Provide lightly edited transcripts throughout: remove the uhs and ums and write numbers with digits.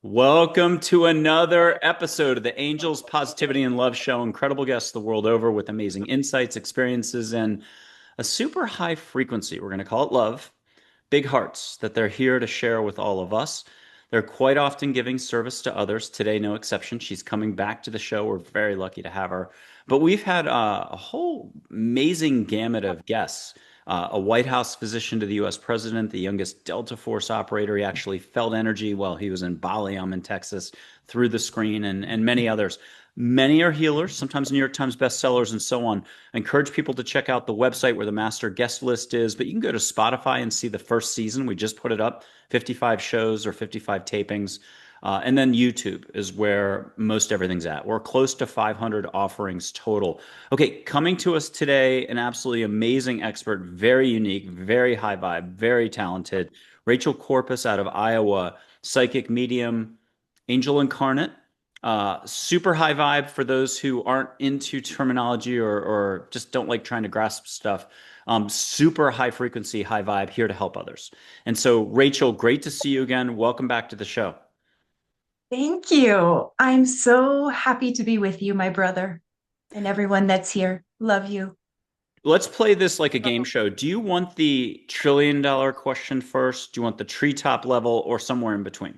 Welcome to another episode of the Angels Positivity and Love Show. Incredible guests the world over with amazing insights, experiences, and a super high frequency. We're going to call it love. Big hearts that they're here to share with all of us. They're quite often giving service to others. Today, no exception. She's coming back to the show. We're very lucky to have her. But we've had a whole amazing gamut of guests. A White House physician to the U.S. president, the youngest Delta Force operator. He actually felt energy while he was in Bali. I'm in Texas through the screen, and many others. Many are healers, sometimes New York Times bestsellers, and so on. I encourage people to check out the website where the master guest list is, but you can go to Spotify and see the first season. We just put it up, 55 shows or 55 tapings. And then YouTube is where most everything's at. We're close to 500 offerings total. Okay, coming to us today, an absolutely amazing expert, very unique, very high vibe, very talented. Rachel Corpus out of Iowa, psychic medium, angel incarnate. Super high vibe for those who aren't into terminology or just don't like trying to grasp stuff. Super high frequency, high vibe, here to help others. And so, Rachel, great to see you again. Welcome back to the show. Thank you. I'm so happy to be with you, my brother, and everyone that's here. Love you. Let's play this like a game show. Do you want the $1 trillion question first? Do you want the treetop level or somewhere in between?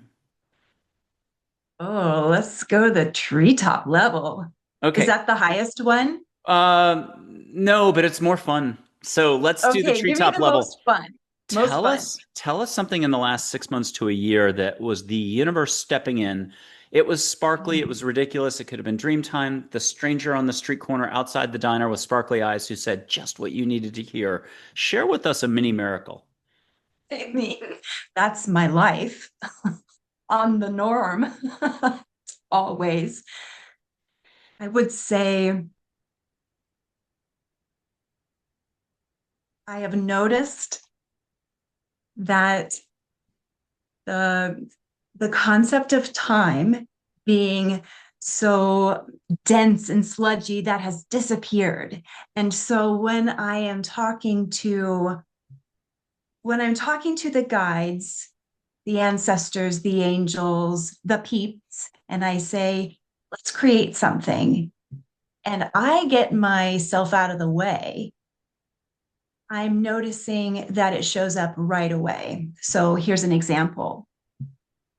Oh, let's go the treetop level. Is Okay. that the highest one? No, but it's more fun. So let's do the Okay, give me treetop the level. most fun. Most fun. Tell us something in the last 6 months to a year that was the universe stepping in. It was sparkly, it was ridiculous, it could have been dream time. The stranger on the street corner outside the diner with sparkly eyes who said just what you needed to hear. Share with us a mini miracle. I mean, that's my life on the norm, always. I would say I have noticed that the the concept of time being so dense and sludgy that has disappeared. And so when I'm talking to the guides, the ancestors, the angels, the peeps, and I say, let's create something, and I get myself out of the way, I'm noticing that it shows up right away. So here's an example.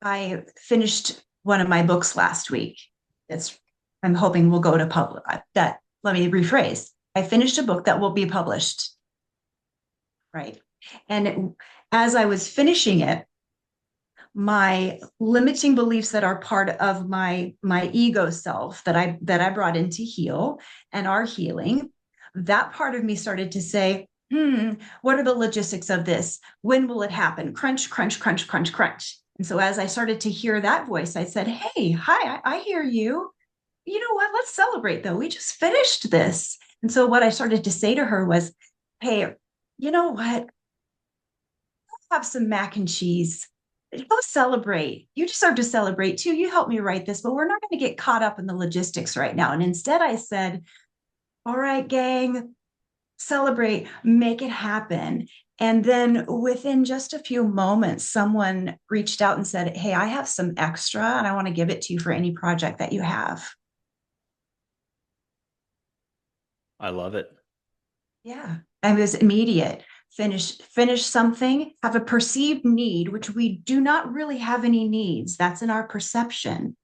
I finished one of my books last week. It's I'm hoping will go to public. That Let me rephrase. I finished a book that will be published, right? And as I was finishing it, my limiting beliefs that are part of my ego self that I brought in to heal and are healing, that part of me started to say, what are the logistics of this? When will it happen? Crunch, crunch, crunch, crunch, crunch. And so as I started to hear that voice, I said, hey, hi, I hear you. You know what? Let's celebrate though. We just finished this. And so what I started to say to her was, hey, you know what? Have some mac and cheese. Go celebrate. You deserve to celebrate too. You helped me write this, but we're not going to get caught up in the logistics right now. And instead, I said, all right, gang, celebrate, make it happen. And then within just a few moments, someone reached out and said, hey, I have some extra and I want to give it to you for any project that you have. I love it. Yeah. And it was immediate. Finish something, have a perceived need, which we do not really have any needs. That's in our perception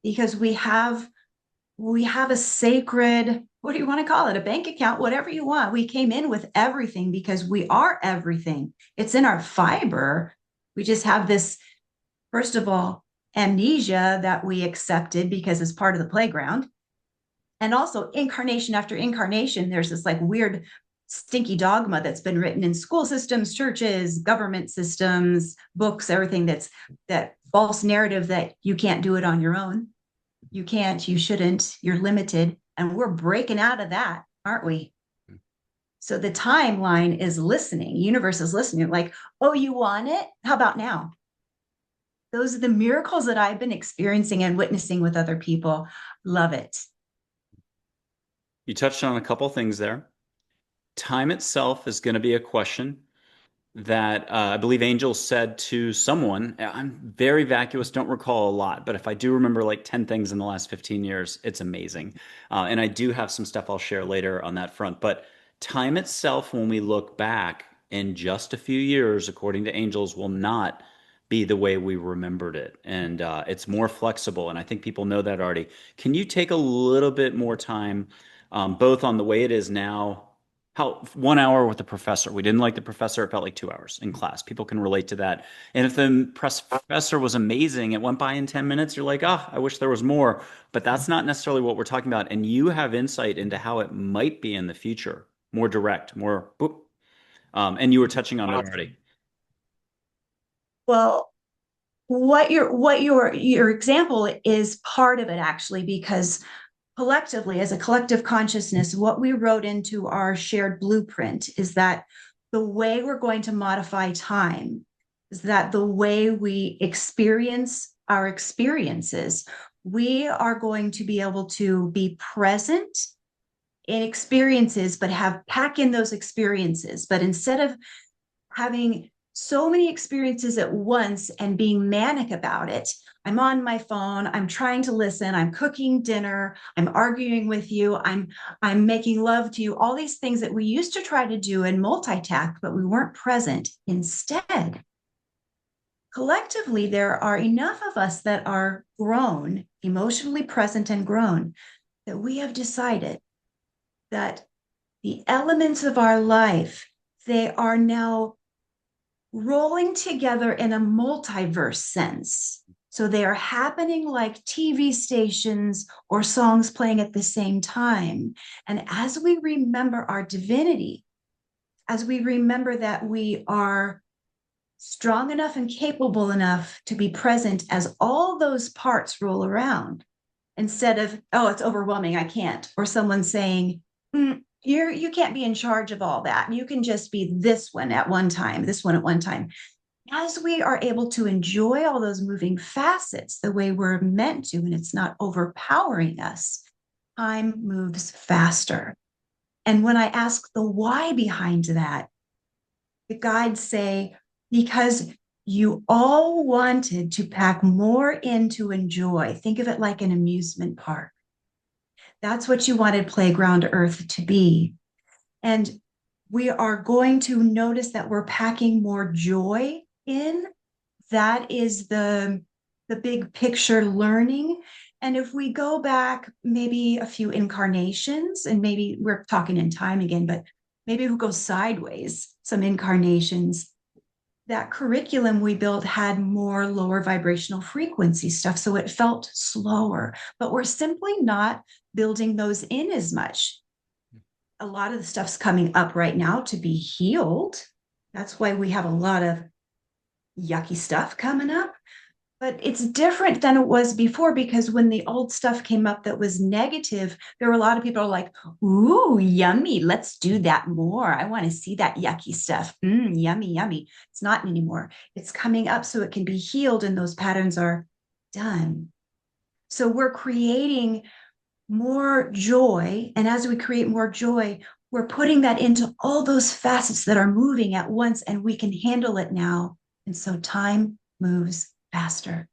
because we have a sacred, what do you want to call it? A bank account, whatever you want. We came in with everything because we are everything. It's in our fiber. We just have this, first of all, amnesia that we accepted because it's part of the playground. And also incarnation after incarnation, there's this like weird stinky dogma that's been written in school systems, churches, government systems, books, everything, that's that false narrative that you can't do it on your own. You can't, you shouldn't, you're limited. And we're breaking out of that, aren't we? So the timeline is listening, universe is listening, like, oh, you want it? How about now? Those are the miracles that I've been experiencing and witnessing with other people. Love it. You touched on a couple things there. Time itself is going to be a question. that I believe Angel said to someone. I'm very vacuous, don't recall a lot, but if I do remember like 10 things in the last 15 years, it's amazing. And I do have some stuff I'll share later on that front. But time itself, when we look back in just a few years, according to Angels, will not be the way we remembered it. And it's more flexible. And I think people know that already. Can you take a little bit more time, both on the way it is now? How 1 hour with the professor. We didn't like the professor. It felt like 2 hours in class. People can relate to that. And if the professor was amazing, it went by in 10 minutes, you're like, oh, I wish there was more. But that's not necessarily what we're talking about. And you have insight into how it might be in the future, more direct, more boop. And you were touching on it already. Well, what your example is part of it actually, because collectively, as a collective consciousness, what we wrote into our shared blueprint is that the way we're going to modify time is that the way we experience our experiences, we are going to be able to be present in experiences, but have pack in those experiences. But instead of having so many experiences at once and being manic about it, I'm on my phone, I'm trying to listen, I'm cooking dinner, I'm arguing with you, I'm making love to you, all these things that we used to try to do and multitask, but we weren't present. Instead, collectively, there are enough of us that are grown, emotionally present and grown, that we have decided that the elements of our life, they are now rolling together in a multiverse sense. So they are happening like TV stations or songs playing at the same time. And as we remember our divinity, as we remember that we are strong enough and capable enough to be present as all those parts roll around, instead of, oh, it's overwhelming, I can't, or someone saying, you can't be in charge of all that. You can just be this one at one time, this one at one time. As we are able to enjoy all those moving facets the way we're meant to, and it's not overpowering us, time moves faster. And when I ask the why behind that, the guides say, because you all wanted to pack more in to enjoy. Think of it like an amusement park. That's what you wanted Playground Earth to be. And we are going to notice that we're packing more joy in. That is the big picture learning. And if we go back maybe a few incarnations, and maybe we're talking in time again, but maybe we'll go sideways, some incarnations, that curriculum we built had more lower vibrational frequency stuff. So it felt slower, but we're simply not building those in as much. A lot of the stuff's coming up right now to be healed. That's why we have a lot of yucky stuff coming up. But it's different than it was before, because when the old stuff came up that was negative, there were a lot of people like, ooh, yummy. Let's do that more. I want to see that yucky stuff. Yummy, yummy. It's not anymore. It's coming up so it can be healed, and those patterns are done. So we're creating more joy. And as we create more joy, we're putting that into all those facets that are moving at once, and we can handle it now. And so time moves faster,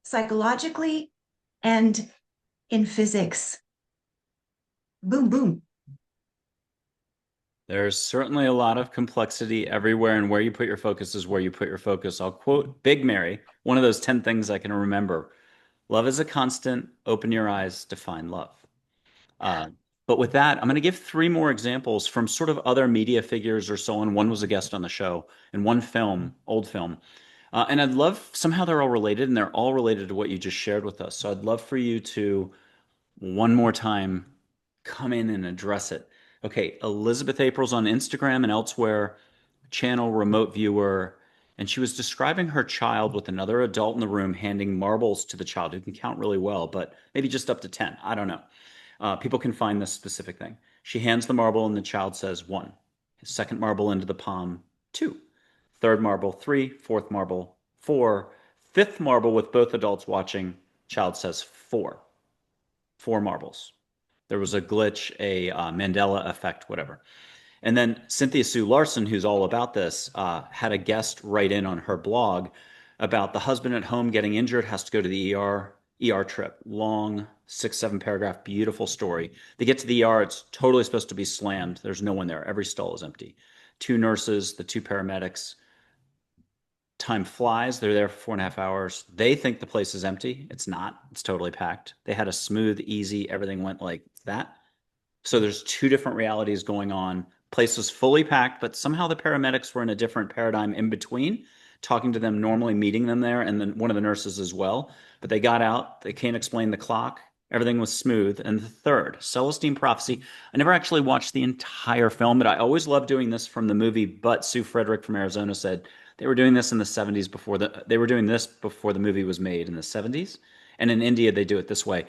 psychologically and in physics. Boom, boom. There's certainly a lot of complexity everywhere, and where you put your focus is where you put your focus. I'll quote Big Mary, one of those 10 things I can remember. Love is a constant. Open your eyes to find love. Uh, but with that, I'm going to give three more examples from sort of other media figures or so on. One was a guest on the show, and one film, old film. And I'd love, somehow they're all related, and they're all related to what you just shared with us. So I'd love for you to, one more time, come in and address it. Okay, Elizabeth April's on Instagram and elsewhere, channel remote viewer, and she was describing her child with another adult in the room handing marbles to the child who can count really well, but maybe just up to 10. I don't know. People can find this specific thing. She hands the marble and the child says one. His second marble into the palm, two. Third marble, three. Fourth marble, four. Fifth marble with both adults watching, child says four. Four marbles. There was a glitch, a Mandela effect, whatever. And then Cynthia Sue Larson, who's all about this, had a guest write in on her blog about the husband at home getting injured, has to go to the ER trip. Long, 6, 7 paragraph, beautiful story. They get to the ER, it's totally supposed to be slammed. There's no one there. Every stall is empty. 2 nurses, the 2 paramedics. Time flies. They're there for 4.5 hours. They think the place is empty. It's not. It's totally packed. They had a smooth, easy, everything went like that. So there's 2 different realities going on. Place was fully packed, but somehow the paramedics were in a different paradigm in between, talking to them normally, meeting them there, and then one of the nurses as well. But they got out. They can't explain the clock. Everything was smooth. And the third, Celestine Prophecy. I never actually watched the entire film, but I always loved doing this from the movie. But Sue Frederick from Arizona said they were doing this in the 70s they were doing this before the movie was made in the 70s. And in India, they do it this way.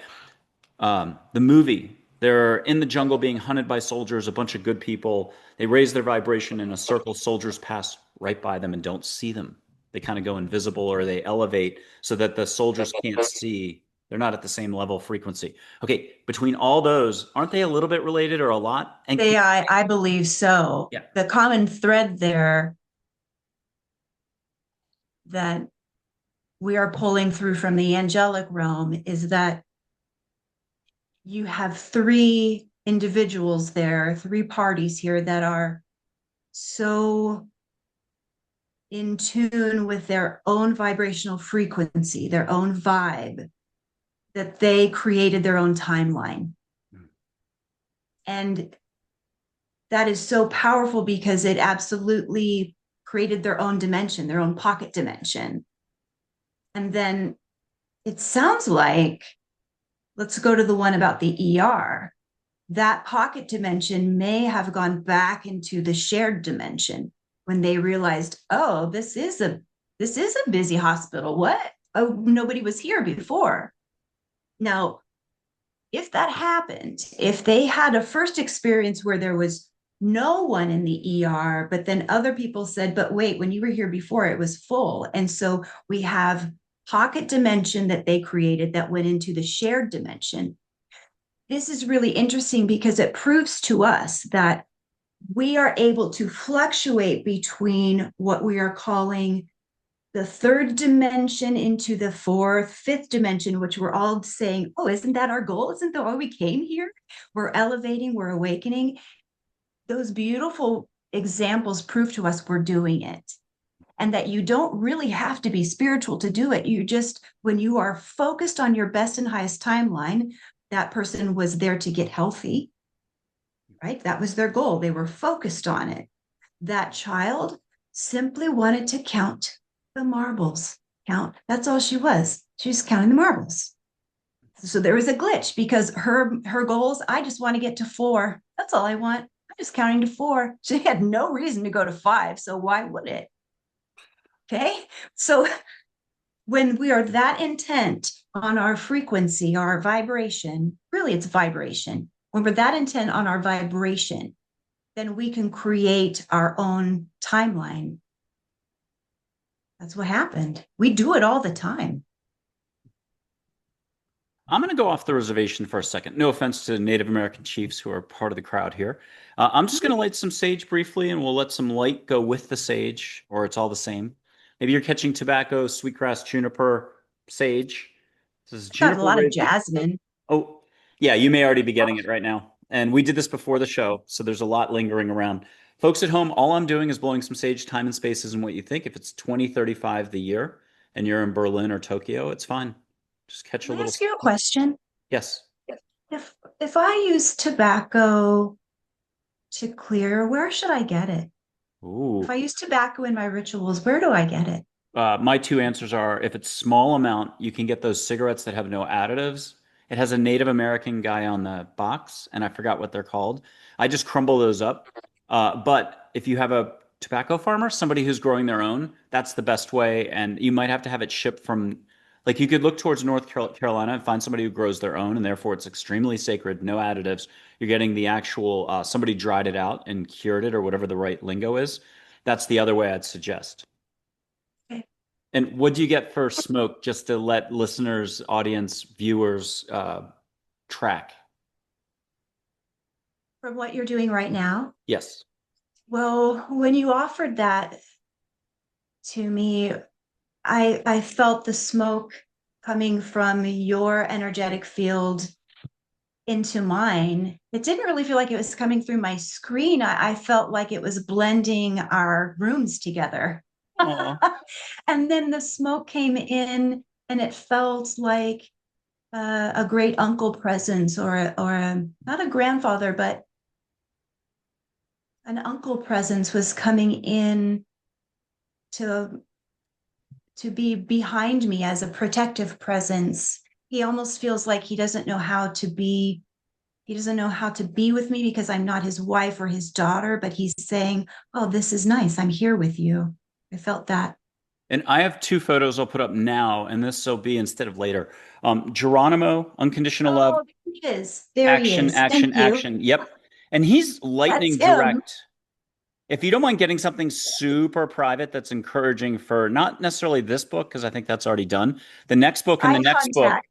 The movie, they're in the jungle being hunted by soldiers, a bunch of good people. They raise their vibration in a circle. Soldiers pass right by them and don't see them. They kind of go invisible, or they elevate so that the soldiers can't see. They're not at the same level of frequency. Okay, between all those, aren't they a little bit related or a lot? And I believe so. yeah, The common thread there that we are pulling through from the angelic realm is that you have 3 individuals there, 3 parties here that are so in tune with their own vibrational frequency, their own vibe, that they created their own timeline. And that is so powerful because it absolutely created their own dimension, their own pocket dimension. And then it sounds like, let's go to the one about the ER. That pocket dimension may have gone back into the shared dimension when they realized, oh, this is a busy hospital. What? Oh, nobody was here before. Now, if that happened, if they had a first experience where there was no one in the ER, but then other people said, but wait, when you were here before, it was full. And so we have pocket dimension that they created that went into the shared dimension. This is really interesting because it proves to us that we are able to fluctuate between what we are calling the third dimension into the fourth, fifth dimension, which we're all saying, oh, isn't that our goal? Isn't that why we came here? We're elevating, we're awakening. Those beautiful examples prove to us we're doing it. And that you don't really have to be spiritual to do it. You just, when you are focused on your best and highest timeline, that person was there to get healthy, right? That was their goal. They were focused on it. That child simply wanted to count the marbles. Count. That's all she was. She was counting the marbles. So there was a glitch because her goals, I just want to get to 4. That's all I want. I'm just counting to 4. She had no reason to go to 5. So why would it? Okay. So when we are that intent on our frequency, our vibration, really it's vibration. When we're that intent on our vibration, then we can create our own timeline. That's what happened. We do it all the time. I'm going to go off the reservation for a second. No offense to Native American chiefs who are part of the crowd here. I'm just going to light some sage briefly, and we'll let some light go with the sage, or it's all the same. Maybe you're catching tobacco, sweetgrass, juniper, sage. This is Got a juniper lot of raised. jasmine. Oh, yeah, you may already be getting it right now. And we did this before the show, so there's a lot lingering around. Folks at home, all I'm doing is blowing some sage. Time and space isn't what you think. If it's 2035 the year and you're in Berlin or Tokyo, it's fine. Just catch a Can I little. ask you a question? Yes. If I use tobacco to clear, where should I get it? If I Ooh. use tobacco in my rituals, where do I get it? My 2 answers are if it's small amount, you can get those cigarettes that have no additives. It has a Native American guy on the box, and I forgot what they're called. I just crumble those up. But if you have a tobacco farmer, somebody who's growing their own, that's the best way. And you might have to have it shipped from, like, you could look towards North Carolina and find somebody who grows their own, and therefore it's extremely sacred, no additives. You're getting the actual, somebody dried it out and cured it, or whatever the right lingo is. That's the other way I'd suggest. Okay. And what do you get for smoke, just to let listeners, audience, viewers track? From what you're doing right now, Yes. Well, when you offered that to me, I felt the smoke coming from your energetic field into mine. It didn't really feel like it was coming through my screen. I felt like it was blending our rooms together. Oh, And then the smoke came in, and it felt like a great uncle presence, not a grandfather, but an uncle presence was coming in to to be behind me as a protective presence. He almost feels like he doesn't know how to be with me because I'm not his wife or his daughter, but he's saying, "Oh, this is nice. I'm here with you." I felt that. and I have two photos I'll put up now, and this will be instead of later. Geronimo, unconditional love, Oh, there he is. There he action, is. Thank action, you. action. Yep. And he's That's lightning him. direct. If you don't mind getting something super private that's encouraging for not necessarily this book, because I think that's already done, the next book and the Eye next book. contact.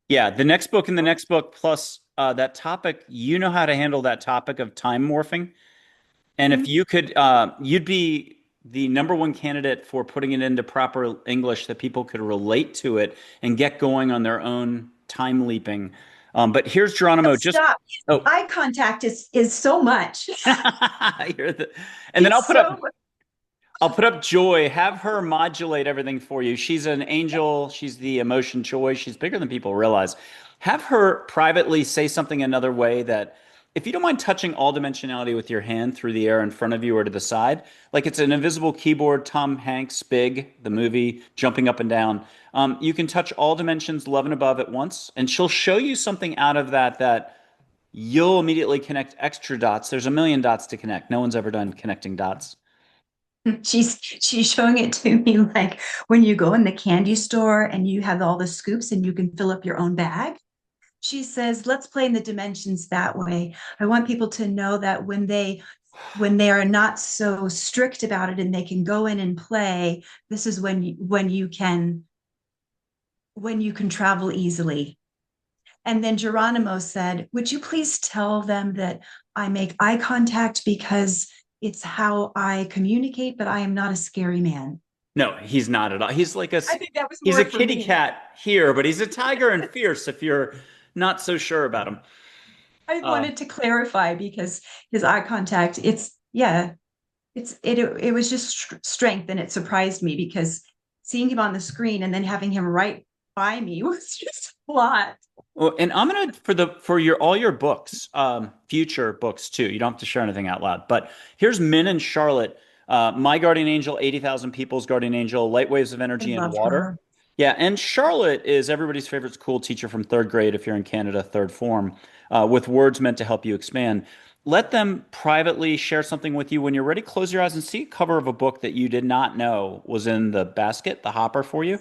Yeah, the next book and the next book, plus that topic, you know how to handle that topic of time morphing. And if Mhm. you could, you'd be the number one candidate for putting it into proper English that people could relate to it and get going on their own time leaping. But here's Geronimo. Just Stop. oh, Eye contact is so much. you're the, and then He's so I'll put up Joy. Have her modulate everything for you. She's an angel. She's the emotion choice. She's bigger than people realize. Have her privately say something another way that, if you don't mind touching all dimensionality with your hand through the air in front of you or to the side, like it's an invisible keyboard, Tom Hanks, Big, the movie, jumping up and down. You can touch all dimensions, love and above at once, and she'll show you something out of that you'll immediately connect extra dots. There's a million dots to connect. No one's ever done connecting dots. she's showing it to me like when you go in the candy store and you have all the scoops and you can fill up your own bag. She says, let's play in the dimensions that way. I want people to know that when they are not so strict about it and they can go in and play, this is when you can travel easily. And then Geronimo said, would you please tell them that I make eye contact because it's how I communicate, but I am not a scary man. No, he's not at all. I think that was He's a more for kitty me. cat here, but he's a tiger and fierce if you're not so sure about him. I Uh, wanted to clarify because his eye contact, it was just strength, and it surprised me because seeing him on the screen and then having him right by me was just a lot. well, and I'm gonna for your all your books, future books too. You don't have to share anything out loud. But here's Minn and Charlotte, my guardian angel, 80,000 people's guardian angel, light waves of I energy and love water. her. Yeah, and Charlotte is everybody's favorite school teacher from third grade if you're in Canada, third form, with words meant to help you expand. Let them privately share something with you when you're ready. Close your eyes and see a cover of a book that you did not know was in the basket, the hopper for you.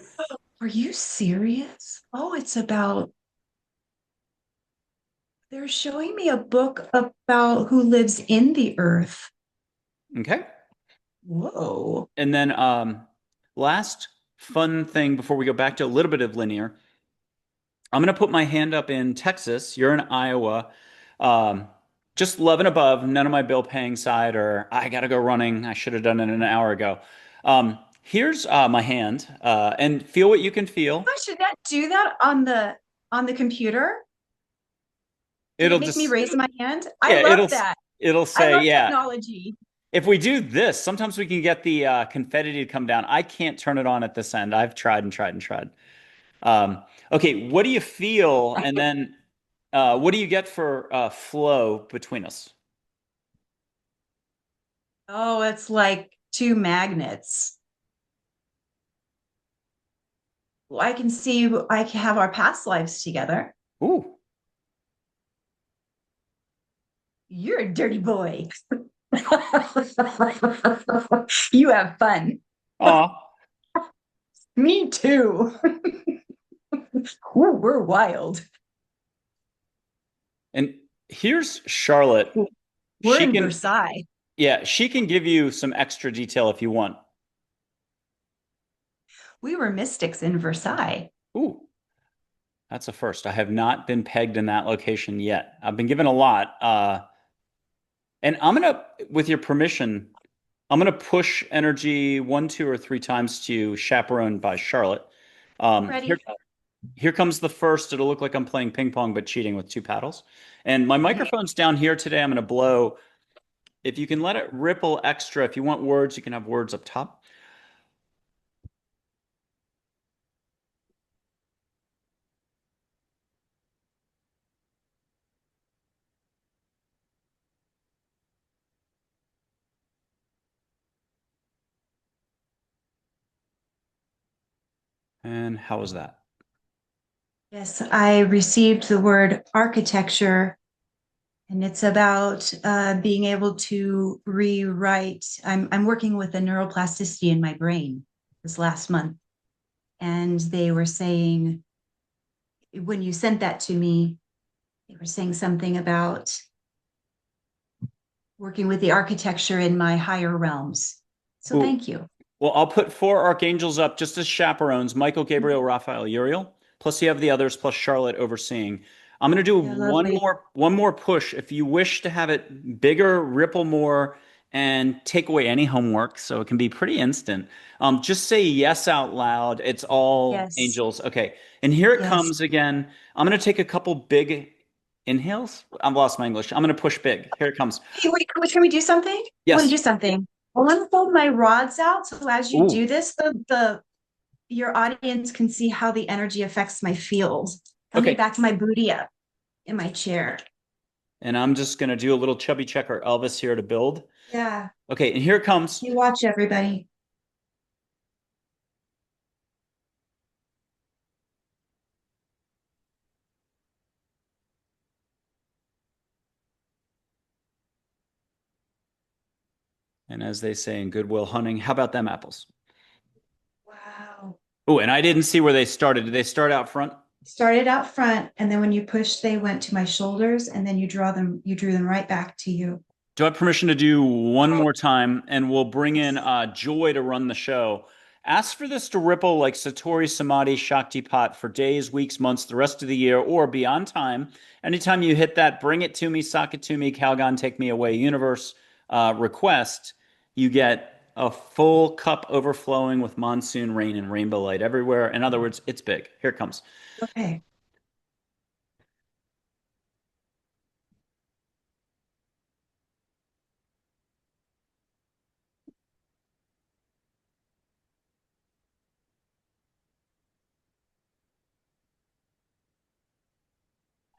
Are you serious? Oh, they're showing me a book about who lives in the earth. Okay. Whoa. And then last fun thing before we go back to a little bit of linear, I'm going to put my hand up in Texas. You're in Iowa. Um, just love and above, none of my bill paying side or I got to go running. I should have done it an hour ago. Here's my hand and feel what you can feel. I should not do that on the computer. Did It'll it make me just, raise my hand? I yeah, love that. it'll I say, love yeah. technology. If we do this, sometimes we can get the confetti to come down. I can't turn it on at this end. I've tried and tried and tried. Okay, what do you feel? And then what do you get for flow between us? Oh, it's like two magnets. Well, I can see I can have our past lives together. Ooh, You're a dirty boy. You have fun. aw. Me too. Ooh, we're wild. And here's Charlotte. We're She in can, Versailles. yeah, she can give you some extra detail if you want. We were mystics in Versailles. Ooh, that's a first. I have not been pegged in that location yet. I've been given a lot. And I'm gonna, with your permission, I'm gonna push energy one, two, or three times to you, chaperoned by Charlotte. Here, Ready? here comes the first. It'll look like I'm playing ping pong, but cheating with two paddles. And my Okay. microphone's down here today. I'm gonna blow. If you can let it ripple extra, if you want words, you can have words up top. And how was that? Yes, I received the word architecture, and it's about being able to rewrite. I'm working with the neuroplasticity in my brain this last month, and they were saying when you sent that to me, they were saying something about working with the architecture in my higher realms. So Ooh. thank you. Well, I'll put four archangels up just as chaperones: Michael, Gabriel, Raphael, Uriel. Plus, you have the others, plus Charlotte overseeing. I'm going to do Yeah, lovely. one more push. If you wish to have it bigger, ripple more, and take away any homework, so it can be pretty instant. Just say yes out loud. It's all Yes, angels. Okay. And here it yes. comes again. I'm going to take a couple big inhales. I've lost my English. I'm going to push big. Here it comes. Hey, wait, can we do something? I want to Yes. do something. I want to hold my rods out so as you do Ooh. this, the your audience can see how the energy affects my field. Let me Okay. back my booty up in my chair. And I'm just going to do a little chubby checker Elvis here to build. Yeah. Okay, and here it comes. You watch everybody. And as they say in Goodwill Hunting, how about them apples? Wow. Oh, and I didn't see where they started. Did they start out front? Started out front, and then when you push, they went to my shoulders, and then you drew them right back to you. Do I have permission to do one more time? And we'll bring in Yes. Joy to run the show. Ask for this to ripple like Satori Samadhi Shaktipat for days, weeks, months, the rest of the year, or beyond time. Anytime you hit that, bring it to me, sock it to me, Calgon, take me away, universe request, you get a full cup overflowing with monsoon rain and rainbow light everywhere. In other words, it's big. Here it comes. Okay.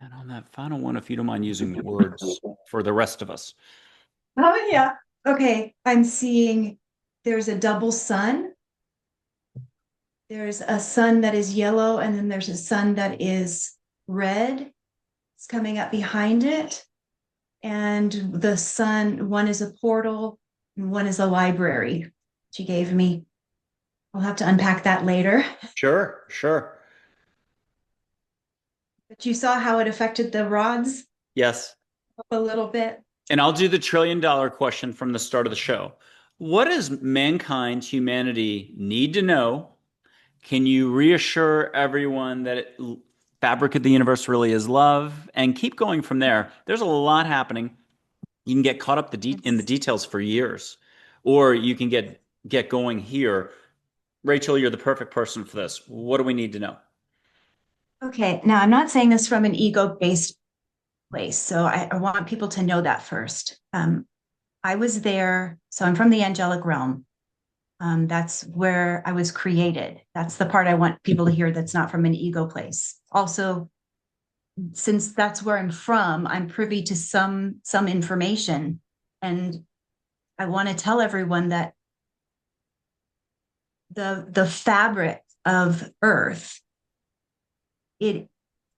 And on that final one, if you don't mind using words for the rest of us. Oh yeah. Okay. I'm seeing there's a double sun. There's a sun that is yellow, and then there's a sun that is red. It's coming up behind it. And the sun, one is a portal and one is a library she gave me. I'll have to unpack that later. Sure, sure. But you saw how it affected the rods Yes. a little bit. And I'll do the $1 trillion question from the start of the show. What does mankind, humanity need to know? Can you reassure everyone that fabric of the universe really is love and keep going from there? There's a lot happening. You can get caught up in the Yes. details for years, or you can get going here. Rachel, you're the perfect person for this. What do we need to know? Okay. Now, I'm not saying this from an ego based place. So I want people to know that first. I was there. So I'm from the angelic realm. That's where I was created. That's the part I want people to hear that's not from an ego place. Also, since that's where I'm from, I'm privy to some information. And I want to tell everyone that the fabric of Earth, it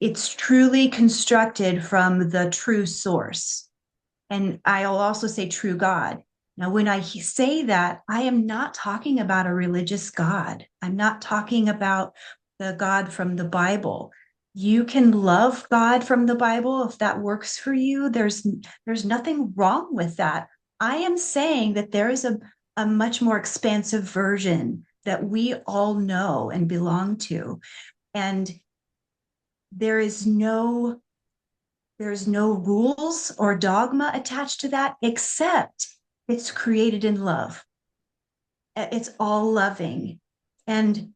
it's truly constructed from the true source. And I'll also say true God. Now, when I say that, I am not talking about a religious God. I'm not talking about the God from the Bible. You can love God from the Bible if that works for you. There's nothing wrong with that. I am saying that there is a much more expansive version that we all know and belong to. And there is no There's no rules or dogma attached to that, except it's created in love. It's all loving. And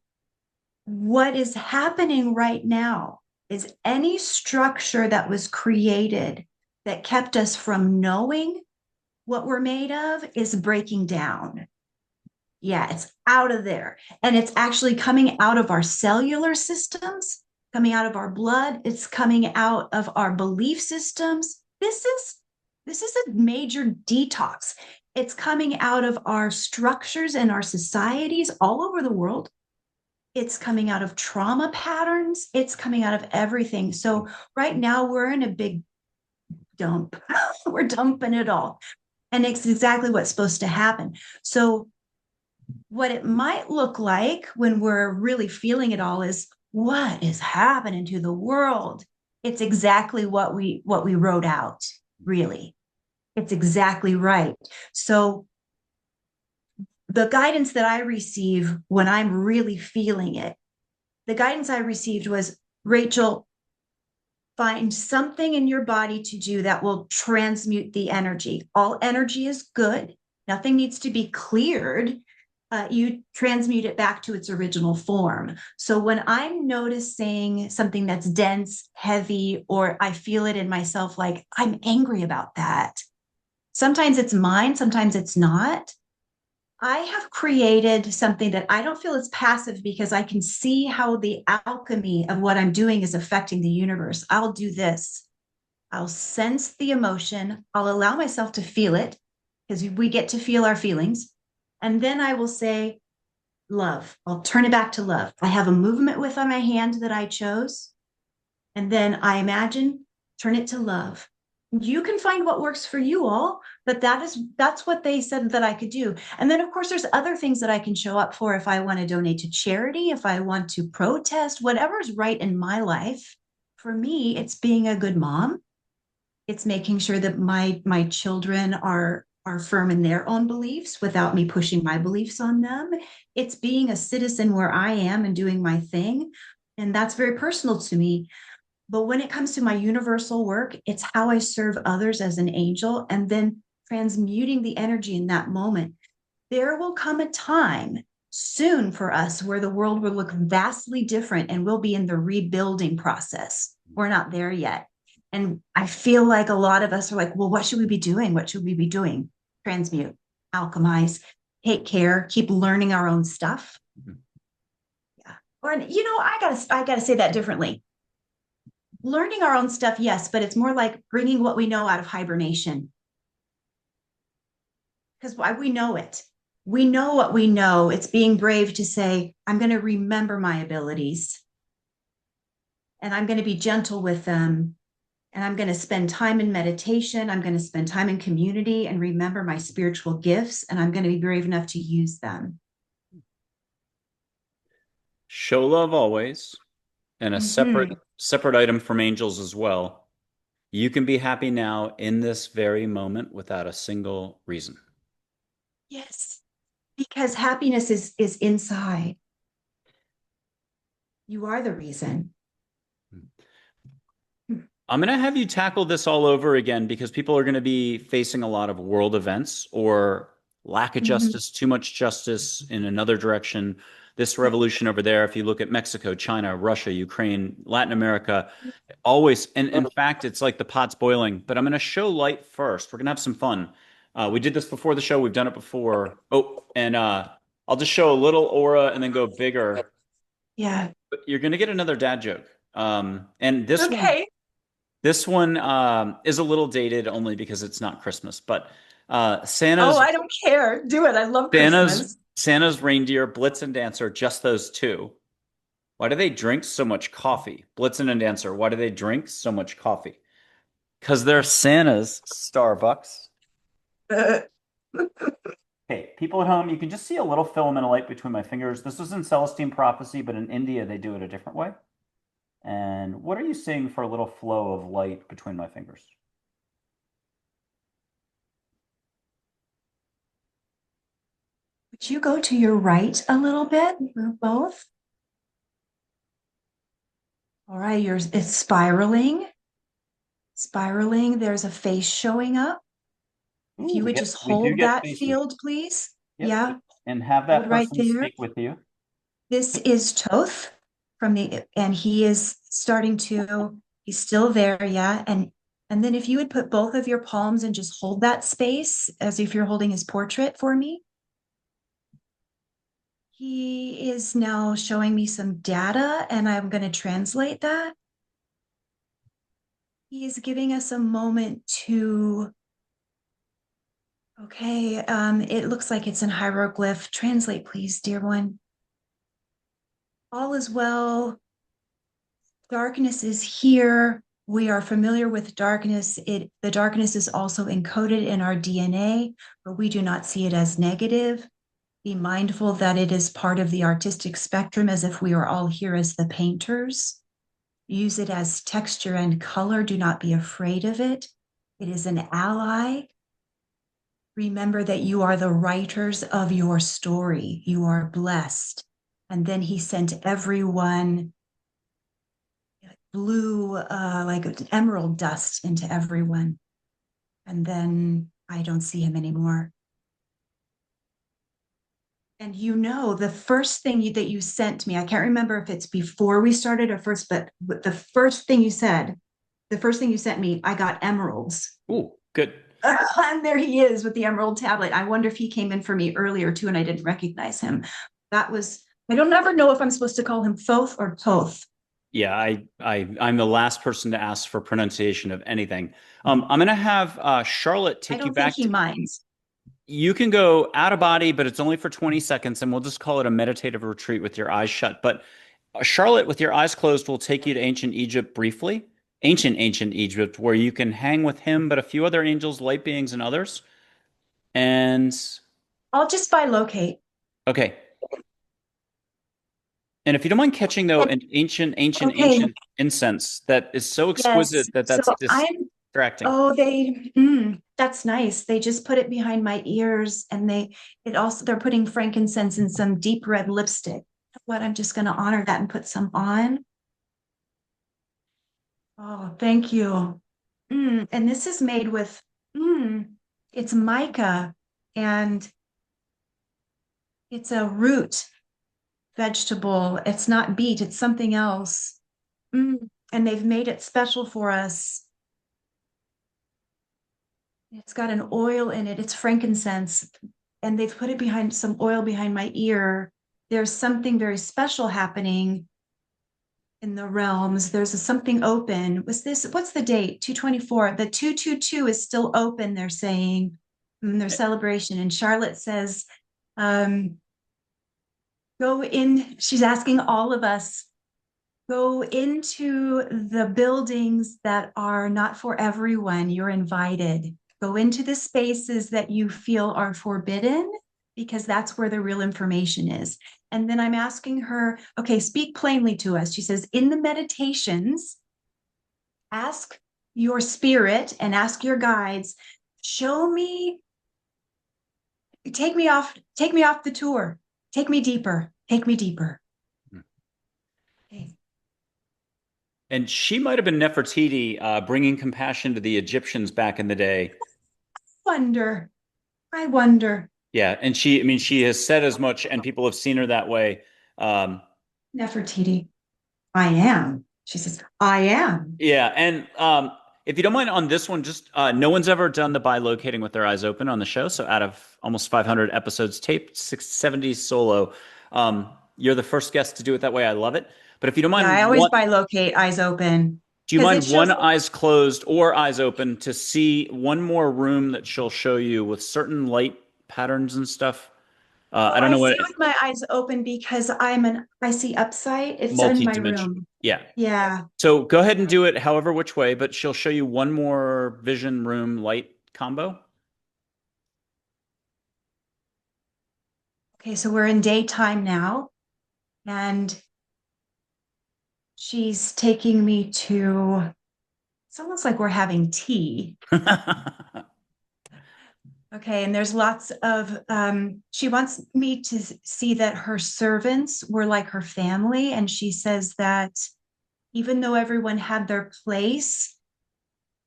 what is happening right now is any structure that was created that kept us from knowing what we're made of is breaking down. Yeah, it's out of there. And it's actually coming out of our cellular systems, coming out of our blood. It's coming out of our belief systems. This is a major detox. It's coming out of our structures and our societies all over the world. It's coming out of trauma patterns. It's coming out of everything. So right now we're in a big dump. We're dumping it all. And it's exactly what's supposed to happen. So what it might look like when we're really feeling it all is what is happening to the world. It's exactly what we wrote out, really. It's exactly right. So the guidance that I receive when I'm really feeling it, the guidance I received was, Rachel, find something in your body to do that will transmute the energy. All energy is good. Nothing needs to be cleared. You transmute it back to its original form. So when I'm noticing something that's dense, heavy, or I feel it in myself, like I'm angry about that. Sometimes it's mine, sometimes it's not. I have created something that I don't feel is passive because I can see how the alchemy of what I'm doing is affecting the universe. I'll do this. I'll sense the emotion. I'll allow myself to feel it because we get to feel our feelings. And then I will say, love. I'll turn it back to love. I have a movement with on my hand that I chose. And then I imagine, turn it to love. You can find what works for you all, but that's what they said that I could do. And then of course there's other things that I can show up for if I want to donate to charity, if I want to protest, whatever's right in my life. For me, it's being a good mom. It's making sure that my children are firm in their own beliefs without me pushing my beliefs on them. It's being a citizen where I am and doing my thing. And that's very personal to me. But when it comes to my universal work, it's how I serve others as an angel and then transmuting the energy in that moment. There will come a time soon for us where the world will look vastly different and we'll be in the rebuilding process. We're not there yet. And I feel like a lot of us are like, well, what should we be doing? What should we be doing? Transmute, alchemize, take care, keep learning our own stuff. Mm-hmm. Yeah. Or, I gotta say that differently. Learning our own stuff, yes, but it's more like bringing what we know out of hibernation. Because why we know it. We know what we know. It's being brave to say, I'm going to remember my abilities and I'm going to be gentle with them. And I'm going to spend time in meditation. I'm going to spend time in community and remember my spiritual gifts. And I'm going to be brave enough to use them. Show love always, and a Mm-hmm. separate item from angels as well. You can be happy now in this very moment without a single reason. Yes, because happiness is inside. You are the reason. I'm going to have you tackle this all over again because people are going to be facing a lot of world events or lack of Mm-hmm. justice, too much justice in another direction. This revolution over there, if you look at Mexico, China, Russia, Ukraine, Latin America, always, and in fact, it's like the pot's boiling. But I'm going to show light first. We're going to have some fun. We did this before the show. We've done it before. Oh, and I'll just show a little aura and then go bigger. Yeah. But you're going to get another dad joke. And Okay. this one is a little dated only because it's not Christmas, but Oh, I don't care. Do it. I love Christmas. Santa's reindeer, Blitzen and Dancer, just those two. Why do they drink so much coffee? Blitzen and Dancer, why do they drink so much coffee? Because they're Santa's Starbucks. Hey, people at home, you can just see a little filament of light between my fingers. This was in Celestine Prophecy, but in India they do it a different way. And what are you seeing for a little flow of light between my fingers? Would you go to your right a little bit? Both. All right, it's spiraling. spiraling. There's a face showing up. If you Ooh, would yep, just we do hold get that faces. field, please. Yep. Yeah, And have hold that right person there. speak with you. This is Toth and he is starting to, he's still there, yeah. And then if you would put both of your palms and just hold that space as if you're holding his portrait for me. He is now showing me some data and I'm going to translate that. He is giving us a moment to, okay, it looks like it's in hieroglyph. Translate, please, dear one. All is well. Darkness is here. We are familiar with darkness. The darkness is also encoded in our DNA, but we do not see it as negative. Be mindful that it is part of the artistic spectrum, as if we are all here as the painters. Use it as texture and color. Do not be afraid of it. It is an ally. Remember that you are the writers of your story. You are blessed. And then he sent everyone blue, like emerald dust into everyone. And then I don't see him anymore. And the first thing that you sent me, I can't remember if it's before we started or first, but the first thing you said, the first thing you sent me, I got emeralds. Ooh, good. And there he is with the emerald tablet. I wonder if he came in for me earlier too, and I didn't recognize him. That was, I don't ever know if I'm supposed to call him Thoth or Toth. Yeah, I'm the last person to ask for pronunciation of anything. I'm gonna have Charlotte I take you don't think back he to. minds. You can go out of body, but it's only for 20 seconds, and we'll just call it a meditative retreat with your eyes shut. But Charlotte, with your eyes closed, will take you to ancient Egypt briefly. Ancient Egypt, where you can hang with him, but a few other angels, light beings, and others. And I'll just buy locate. okay. And if you don't mind catching, though, an Okay, ancient incense that is so yes. exquisite that So that's I'm, distracting. oh, that's nice. They just put it behind my ears and they're putting frankincense in some deep red lipstick. What, I'm just going to honor that and put some on. Oh, thank you. And this is made with, mm, it's mica and it's a root vegetable. It's not beet, it's something else. And they've made it special for us. It's got an oil in it. It's frankincense. And they've put it behind some oil behind my ear. There's something very special happening in the realms. There's something open. What's the date? 224. The 222 is still open, they're saying, in their celebration. And Charlotte says, um, go in. She's asking all of us, go into the buildings that are not for everyone. You're invited. Go into the spaces that you feel are forbidden, because that's where the real information is. And then I'm asking her, okay, speak plainly to us. She says, in the meditations, ask your spirit and ask your guides, show me, take me off the tour. Take me deeper. Take me deeper. Okay. And she might have been Nefertiti, bringing compassion to the Egyptians back in the day. Wonder. I wonder. Yeah, and I mean, she has said as much, and people have seen her that way. Um, Nefertiti. I am. She says, I am. yeah, and if you don't mind on this one, just no one's ever done the bilocating with their eyes open on the show. So out of almost 500 episodes taped, 670 solo, you're the first guest to do it that way. I love it. But if you don't Yeah, I mind, always bilocate eyes open do you because it mind shows. one eyes closed or eyes open to see one more room that she'll show you with certain light patterns and stuff? Well, I don't I know see what with my eyes open because I see upside. It's in my multi-dimension. room. Yeah. Yeah. So go ahead and do it however which way, but she'll show you one more vision room light combo. Okay, so we're in daytime now, and she's taking me to, it's almost like we're having tea. Okay, and there's lots of, she wants me to see that her servants were like her family. And she says that even though everyone had their place,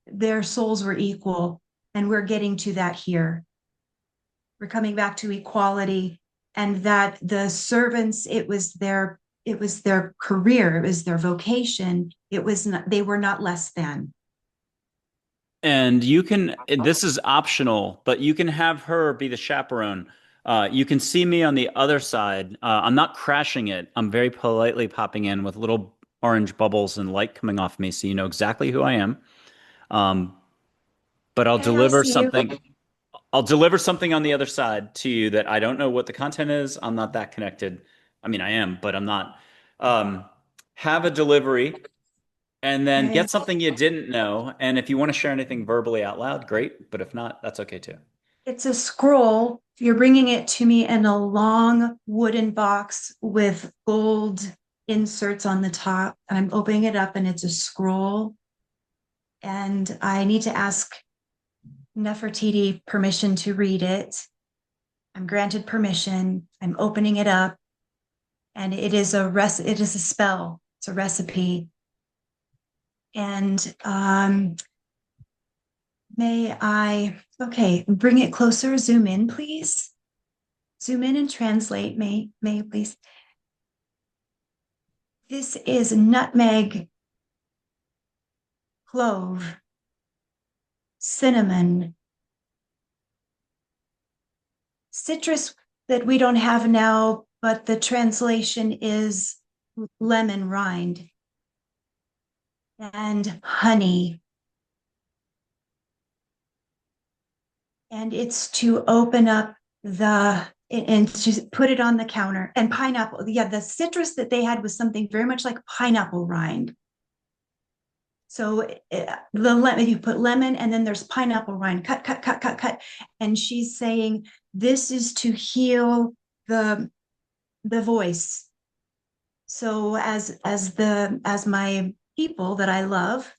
their souls were equal. And we're getting to that here. We're coming back to equality, and that the servants, it was their career, it was their vocation. It was not, they were not less than. And you can, this is optional, but you can have her be the chaperone. You can see me on the other side. I'm not crashing it. I'm very politely popping in with little orange bubbles and light coming off me, so you know exactly who I am. Um, but I'll Okay, I deliver see you. something. I'll deliver something on the other side to you that I don't know what the content is. I'm not that connected. I mean, I am, but I'm not. Um, have a delivery and then Okay. get something you didn't know. And if you want to share anything verbally out loud, great. But if not, that's okay too. It's a scroll. You're bringing it to me in a long wooden box with gold inserts on the top. I'm opening it up and it's a scroll. And I need to ask Nefertiti permission to read it. I'm granted permission. I'm opening it up, and it is it is a spell. It's a recipe. And may I, okay, bring it closer, zoom in, please. Zoom in and translate, may you please. This is nutmeg, clove, cinnamon, citrus that we don't have now, but the translation is lemon rind, and honey. And it's to open up and to put it on the counter. And pineapple, yeah, the citrus that they had was something very much like pineapple rind. So the lemon, you put lemon, and then there's pineapple rind, cut, cut, cut, cut, cut. And she's saying this is to heal the voice. So as my people that I love,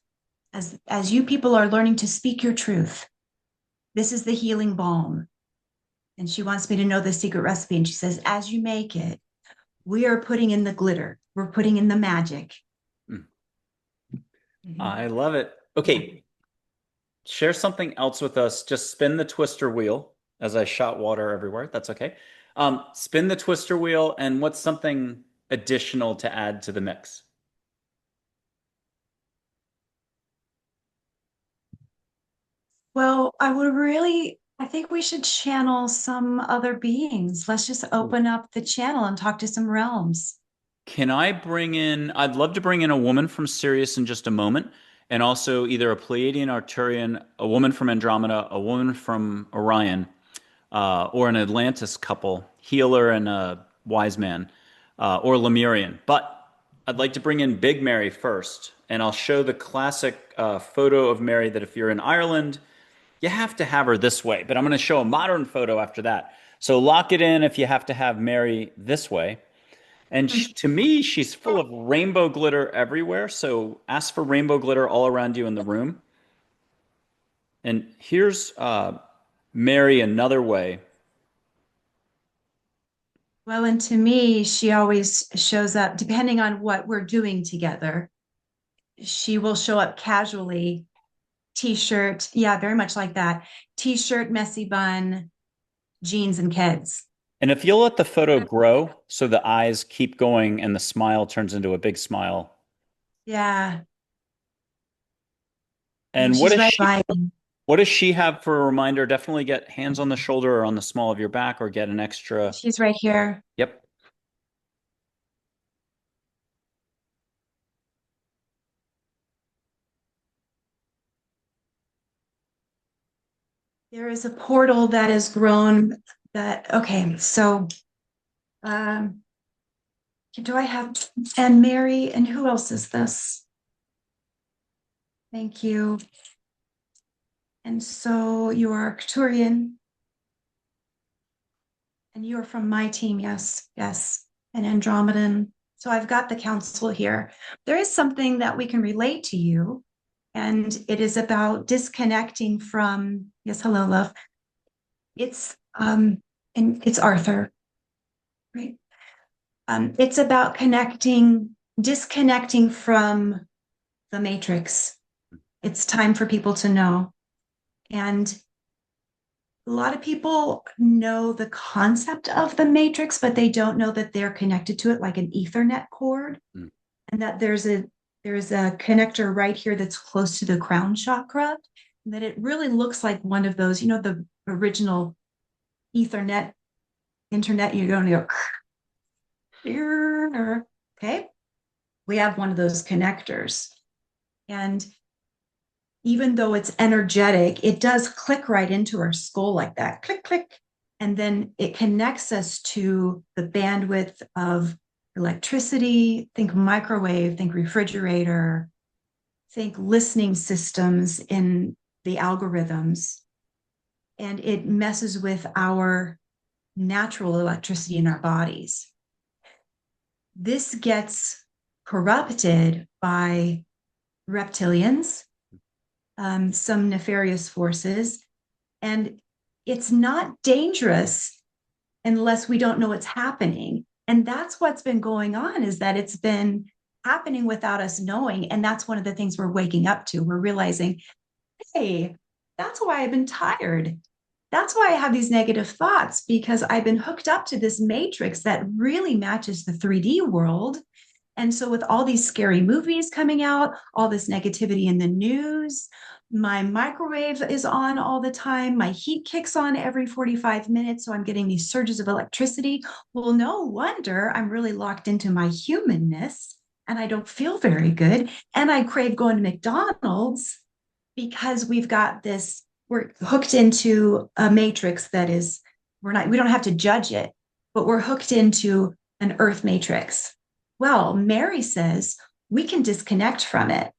as you people are learning to speak your truth, this is the healing balm. And she wants me to know the secret recipe. And she says, as you make it, we are putting in the glitter, we're putting in the magic. Mm. Mhm. I love it. Okay, share something else with us. Just spin the twister wheel as I shot water everywhere. That's okay. Spin the twister wheel, and what's something additional to add to the mix? Well, I think we should channel some other beings. Let's just open up the channel and talk to some realms. Can I bring in? I'd love to bring in a woman from Sirius in just a moment, and also either a Pleiadian Arcturian, a woman from Andromeda, a woman from Orion, or an Atlantis couple, healer and a wise man, or Lemurian. But I'd like to bring in Big Mary first, and I'll show the classic photo of Mary that if you're in Ireland, you have to have her this way. But I'm going to show a modern photo after that. So lock it in if you have to have Mary this way. And to me, she's full of rainbow glitter everywhere. So ask for rainbow glitter all around you in the room. And here's Mary another way. Well, and to me, she always shows up, depending on what we're doing together. She will show up casually, t-shirt, yeah, very much like that. T-shirt, messy bun, jeans, and kids. And if you'll let the photo grow so the eyes keep going and the smile turns into a big smile. Yeah, and And she's right by me. what does she have for a reminder? Definitely get hands on the shoulder or on the small of your back or get an extra. She's right here. Yep. There is a portal that has grown okay, so um, do I have, and Mary, and who else is this? Thank you. And so you are Arcturian, and you are from my team, yes, yes, and Andromedan. So I've got the council here. There is something that we can relate to you, and it is about disconnecting from, yes, hello, love. It's and it's Arthur, right? It's about disconnecting from the matrix It's time for people to know. And a lot of people know the concept of the matrix, but they don't know that they're connected to it like an Ethernet cord, Mm. and that there's a connector right here that's close to the crown chakra, and that it really looks like one of those, the original Ethernet internet. You're going to go, okay. We have one of those connectors. And even though it's energetic, it does click right into our skull like that. Click, click. And then it connects us to the bandwidth of electricity. Think microwave, think refrigerator, think listening systems in the algorithms. And it messes with our natural electricity in our bodies. This gets corrupted by reptilians, some nefarious forces, and it's not dangerous unless we don't know what's happening. And that's what's been going on, is that it's been happening without us knowing. And that's one of the things we're waking up to. We're realizing, hey, that's why I've been tired. That's why I have these negative thoughts, because I've been hooked up to this matrix that really matches the 3D world. And so, with all these scary movies coming out, all this negativity in the news, my microwave is on all the time. My heat kicks on every 45 minutes. So, I'm getting these surges of electricity. Well, no wonder I'm really locked into my humanness and I don't feel very good. And I crave going to McDonald's because we're hooked into a matrix that is, we don't have to judge it, but we're hooked into an earth matrix. Well, Mary says we can disconnect from it.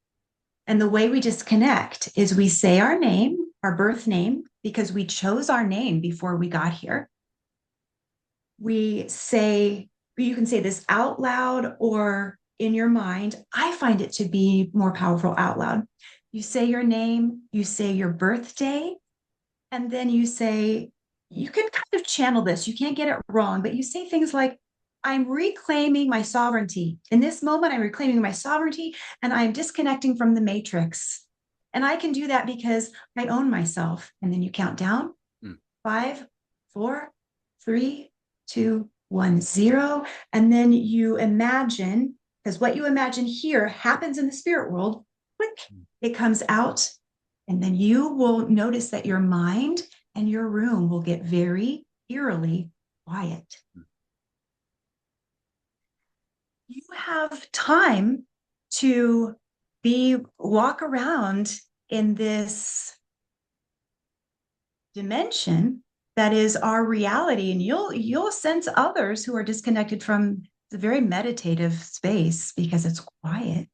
And the way we disconnect is we say our name, our birth name, because we chose our name before we got here. You can say this out loud or in your mind. I find it to be more powerful out loud. You say your name, you say your birthday, and then you can kind of channel this. You can't get it wrong, but you say things like, I'm reclaiming my sovereignty. In this moment, I'm reclaiming my sovereignty and I'm disconnecting from the matrix. And I can do that because I own myself. And then you count down: Mm. 5, 4, 3, 2, 1, 0. And then you imagine, because what you imagine here happens in the spirit world. Click, it comes out. And then you will notice that your mind and your room will get very eerily quiet. You have time to walk around in this dimension that is our reality, and you'll sense others who are disconnected from the very meditative space because it's quiet.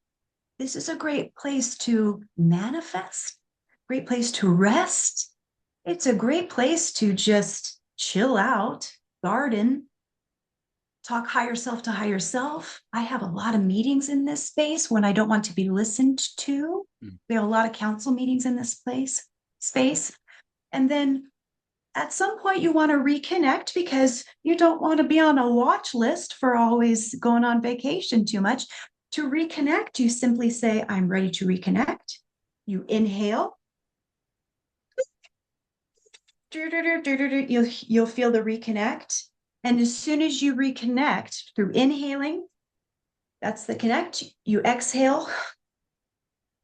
This is a great place to manifest, great place to rest. It's a great place to just chill out, garden, talk higher self to higher self. I have a lot of meetings in this space when I don't want to be listened to. Mm. We have a lot of council meetings in this space. And then at some point you want to reconnect because you don't want to be on a watch list for always going on vacation too much. To reconnect, you simply say, I'm ready to reconnect. You inhale. You'll feel the reconnect. And as soon as you reconnect through inhaling, that's the connect. You exhale,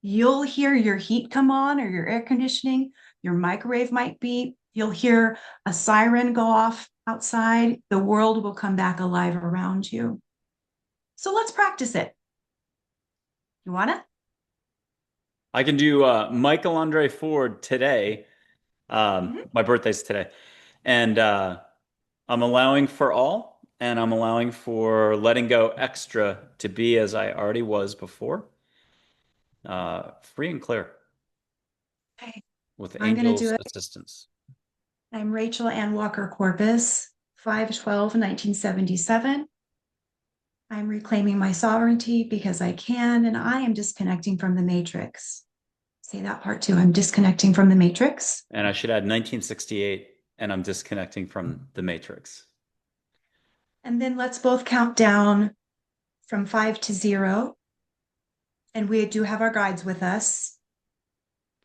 you'll hear your heat come on or your air conditioning. Your microwave might beep. You'll hear a siren go off outside. The world will come back alive around you. So let's practice it. You want to? I can do Michael Andre Ford today. Mm-hmm. My birthday's today. And I'm allowing for all, and I'm allowing for letting go extra to be as I already was before, free and clear Okay. with I'm going to do angels' it. assistance. I'm Rachel Ann Walker Corpus, 5/12/1977. I'm reclaiming my sovereignty because I can, and I am disconnecting from the matrix. Say that part too. I'm disconnecting from the matrix. And I should add 1968, and I'm disconnecting from the Matrix. And then let's both count down from 5 to 0. And we do have our guides with us.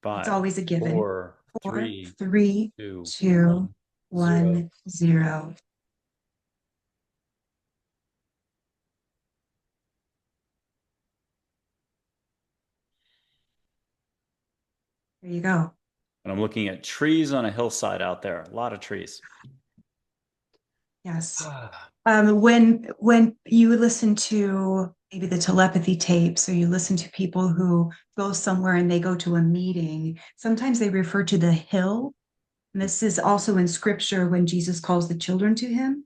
It's Five, always a given. four, Four, three, three, two, two, one, zero. 1, 0. There you go. And I'm looking at trees on a hillside out there. A lot of trees. Yes. When you listen to maybe the telepathy tapes, or you listen to people who go somewhere and they go to a meeting, sometimes they refer to the hill. And this is also in scripture when Jesus calls the children to him.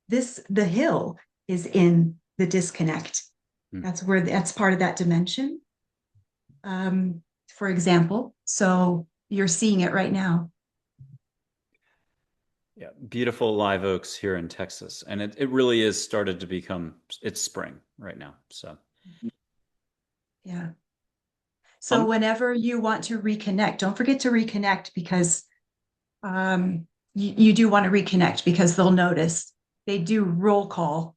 The hill is in the disconnect. Hmm. That's part of that dimension. For example. So you're seeing it right now. Yeah, beautiful live oaks here in Texas. And it really is started to become, it's spring right now. So, Yeah. So um, whenever you want to reconnect, don't forget to reconnect, because you do want to reconnect, because they'll notice. They do roll call.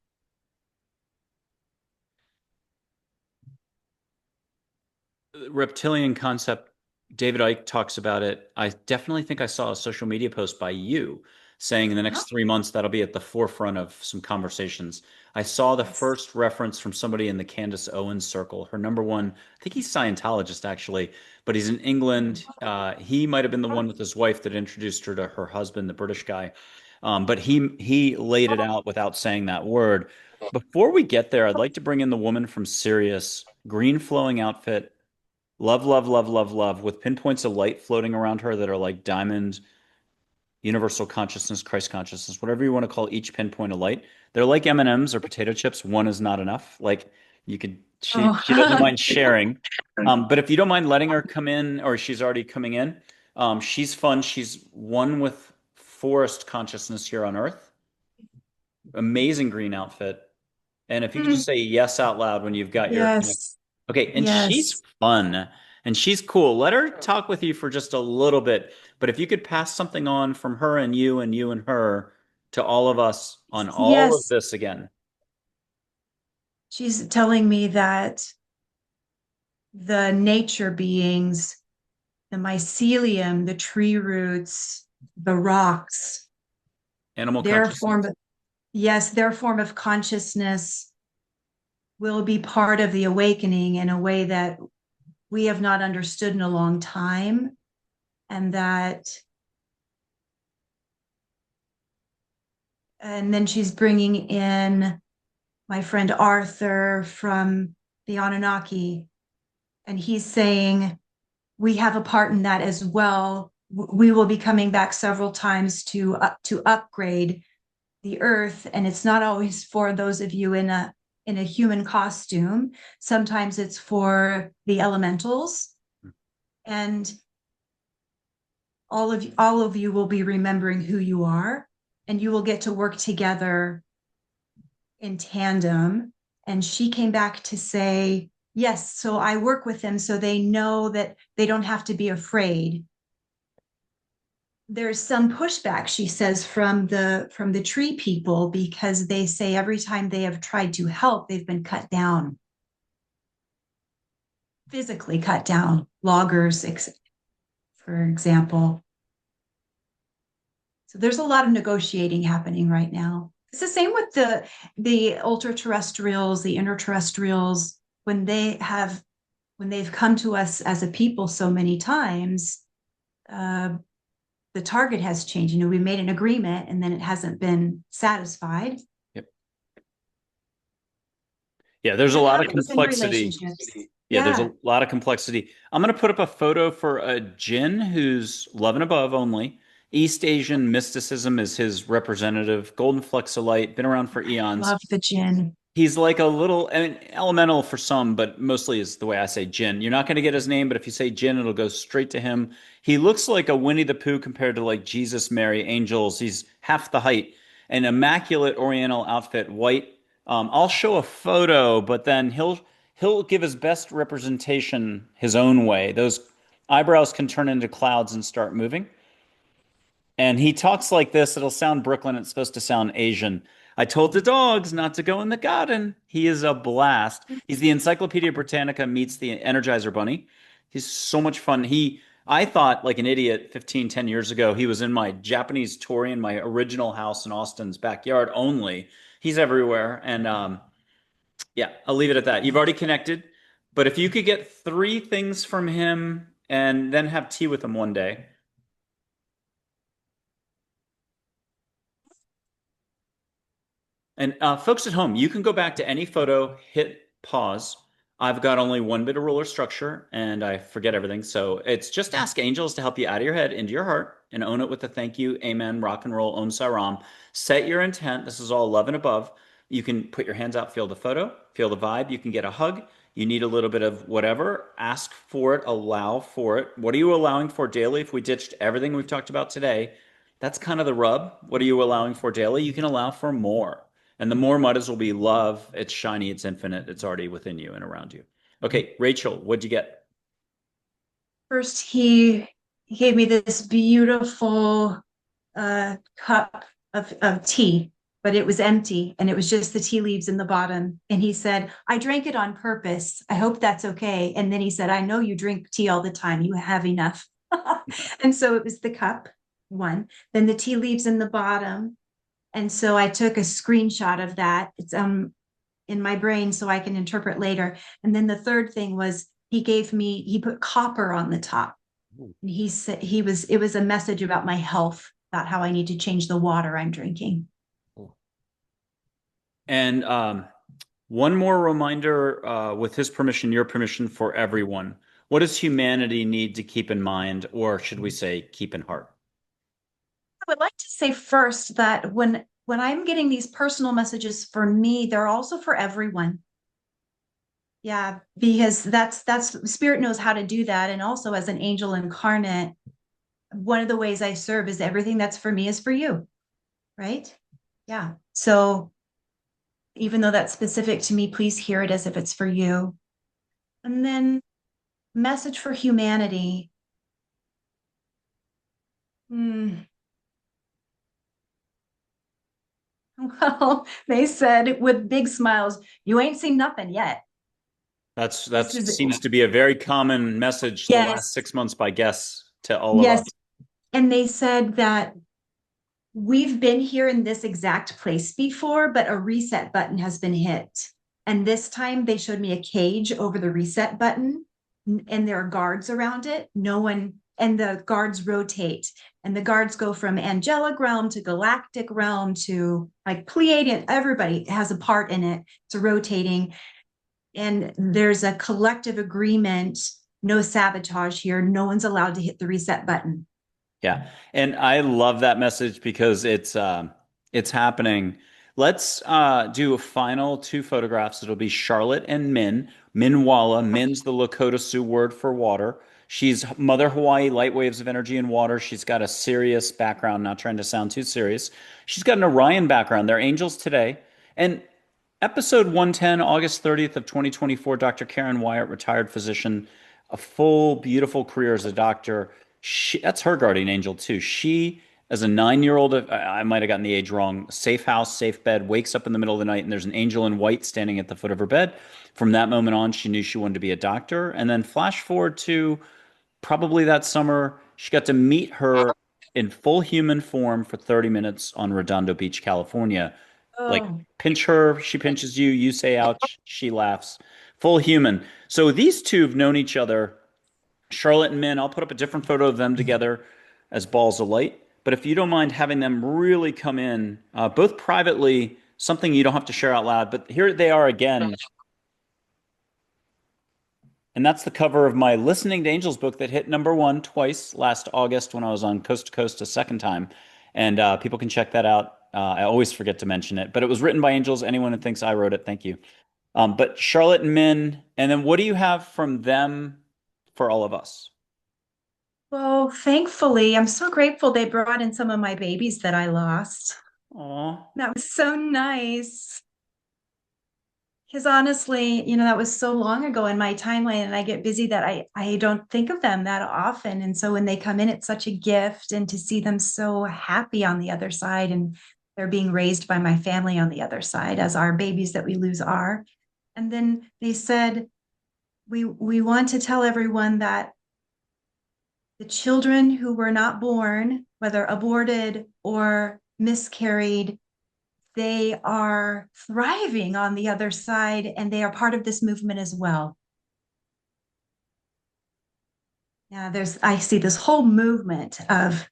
reptilian concept, David Icke talks about it. I definitely think I saw a social media post by you saying in the Uh-huh. next 3 months that'll be at the forefront of some conversations. I saw the Yes. first reference from somebody in the Candace Owens circle. Her number one, I think he's Scientologist actually, but he's in England. He might have been the one with his wife that introduced her to her husband, the British guy. But he laid it out without saying that word. Before we get there, I'd like to bring in the woman from Sirius, green flowing outfit, love, love, love, love, love, with pinpoints of light floating around her that are like diamond, universal consciousness, Christ consciousness, whatever you want to call each pinpoint of light. They're like M&Ms or potato chips. One is not enough. Like you could, she doesn't Oh, mind sharing. But if you don't mind letting her come in, or she's already coming in, she's fun. She's one with forest consciousness here on Earth. Amazing green outfit. And if you could just say yes out loud when you've got your connection. yes. Okay, and she's Yes. fun and she's cool. Let her talk with you for just a little bit. But if you could pass something on from her and you and her to all of us on all of Yes. this again. She's telling me that the nature beings, the mycelium, the tree roots, the rocks, Animal their form consciousness. of, yes, their form of consciousness will be part of the awakening in a way that we have not understood in a long time. And then she's bringing in my friend Arthur from the Anunnaki, and he's saying we have a part in that as well. We will be coming back several times to upgrade the earth, and it's not always for those of you in a human costume. Sometimes it's for the elementals, and all of you will be remembering who you are, and you will get to work together in tandem. And she came back to say, yes, so I work with them so they know that they don't have to be afraid. There's some pushback, she says, from the tree people, because they say every time they have tried to help, they've been cut down, physically cut down, loggers, for example. So there's a lot of negotiating happening right now. It's the same with the ultra terrestrials, the interterrestrials. When they've come to us as a people so many times, uh, the target has changed. We made an agreement and then it hasn't been satisfied. Yep. Yeah, there's a That lot of happens in complexity. relationships. Yeah, there's Yeah. a lot of complexity. I'm going to put up a photo for a Jinn who's love and above only. East Asian mysticism is his representative. Golden flecks of light, been around for eons. Love the gin. He's like a little, I mean, elemental for some, but mostly is the way I say Jinn. You're not going to get his name, but if you say Jinn, it'll go straight to him. He looks like a Winnie the Pooh compared to like Jesus, Mary, angels. He's half the height. An immaculate Oriental outfit, white. I'll show a photo, but then he'll give his best representation his own way. Those eyebrows can turn into clouds and start moving. And he talks like this. It'll sound Brooklyn. It's supposed to sound Asian. I told the dogs not to go in the garden. He is a blast. He's the Encyclopedia Britannica meets the Energizer Bunny. He's so much fun. He I thought, like an idiot, 10 years ago, he was in my Japanese torii in my original house in Austin's backyard only. He's everywhere. And yeah, I'll leave it at that. You've already connected, but if you could get three things from him and then have tea with him one day. And folks at home, you can go back to any photo, hit pause. I've got only one bit of ruler structure and I forget everything. So it's just ask angels to help you out of your head into your heart and own it with a thank you, amen, rock and roll, om saram. Set your intent. This is all love and above. You can put your hands out, feel the photo, feel the vibe. You can get a hug. You need a little bit of whatever. Ask for it, allow for it. What are you allowing for daily? If we ditched everything we've talked about today, that's kind of the rub. What are you allowing for daily? You can allow for more. And the more mudders will be love. It's shiny, it's infinite, it's already within you and around you. Okay, Rachel, what'd you get? First, he gave me this beautiful cup of tea, but it was empty and it was just the tea leaves in the bottom. And he said, I drank it on purpose. I hope that's okay. And then he said, I know you drink tea all the time. You have enough. And so it was the cup, one, then the tea leaves in the bottom. And so I took a screenshot of that. It's in my brain so I can interpret later. And then the third thing was he put copper on the top. And he said it was a message about my health, about how I need to change the water I'm drinking. And one more reminder, with his permission, your permission for everyone. What does humanity need to keep in mind, or should we say, keep in heart? I would like to say first that when I'm getting these personal messages for me, they're also for everyone. Yeah, because that's spirit knows how to do that. And also as an angel incarnate, one of the ways I serve is everything that's for me is for you. Right? Yeah. So even though that's specific to me, please hear it as if it's for you. And then message for humanity. Hmm. Well, they said with big smiles, you ain't seen nothing yet. That This is seems to be a very common message the last yes, 6 months by guests to all of yes. us. And they said that we've been here in this exact place before, but a reset button has been hit. And this time they showed me a cage over the reset button and there are guards around it. No one, and the guards rotate and the guards go from angelic realm to galactic realm to like Pleiadian. Everybody has a part in it. It's rotating. And there's a collective agreement, no sabotage here. No one's allowed to hit the reset button. Yeah. And I love that message because it's happening. Let's do a final two photographs. It'll be Charlotte and Minn. Minwala. Minn's the Lakota Sioux word for water. She's Mother Hawaii, light waves of energy and water. She's got a serious background, not trying to sound too serious. She's got an Orion background. They're angels today. And episode 110, August 30th of 2024, Dr. Karen Wyatt, retired physician, a full, beautiful career as a doctor. That's her guardian angel too. She, as a 9-year old, I might have gotten the age wrong, safe house, safe bed, wakes up in the middle of the night and there's an angel in white standing at the foot of her bed. From that moment on, she knew she wanted to be a doctor. And then flash forward to probably that summer, she got to meet her in full human form for 30 minutes on Redondo Beach, California. Like, Oh, pinch her, she pinches you, you say ouch, she laughs. Full human. So these two have known each other, Charlotte and Minn. I'll put up a different photo of them together as balls of light. But if you don't mind having them really come in, both privately, something you don't have to share out loud, but here they are again. And that's the cover of my Listening to Angels book that hit #1 twice last August when I was on Coast to Coast a second time. And people can check that out. I always forget to mention it, but it was written by angels. Anyone who thinks I wrote it, thank you. But Charlotte and Minn, and then what do you have from them for all of us? well, thankfully, I'm so grateful they brought in some of my babies that I lost. Aw. That was so nice. Because honestly, that was so long ago in my timeline, and I get busy that I don't think of them that often. And so when they come in, it's such a gift, and to see them so happy on the other side, and they're being raised by my family on the other side, as our babies that we lose are. And then they said, we want to tell everyone that the children who were not born, whether aborted or miscarried, they are thriving on the other side and they are part of this movement as well. Yeah, I see this whole movement of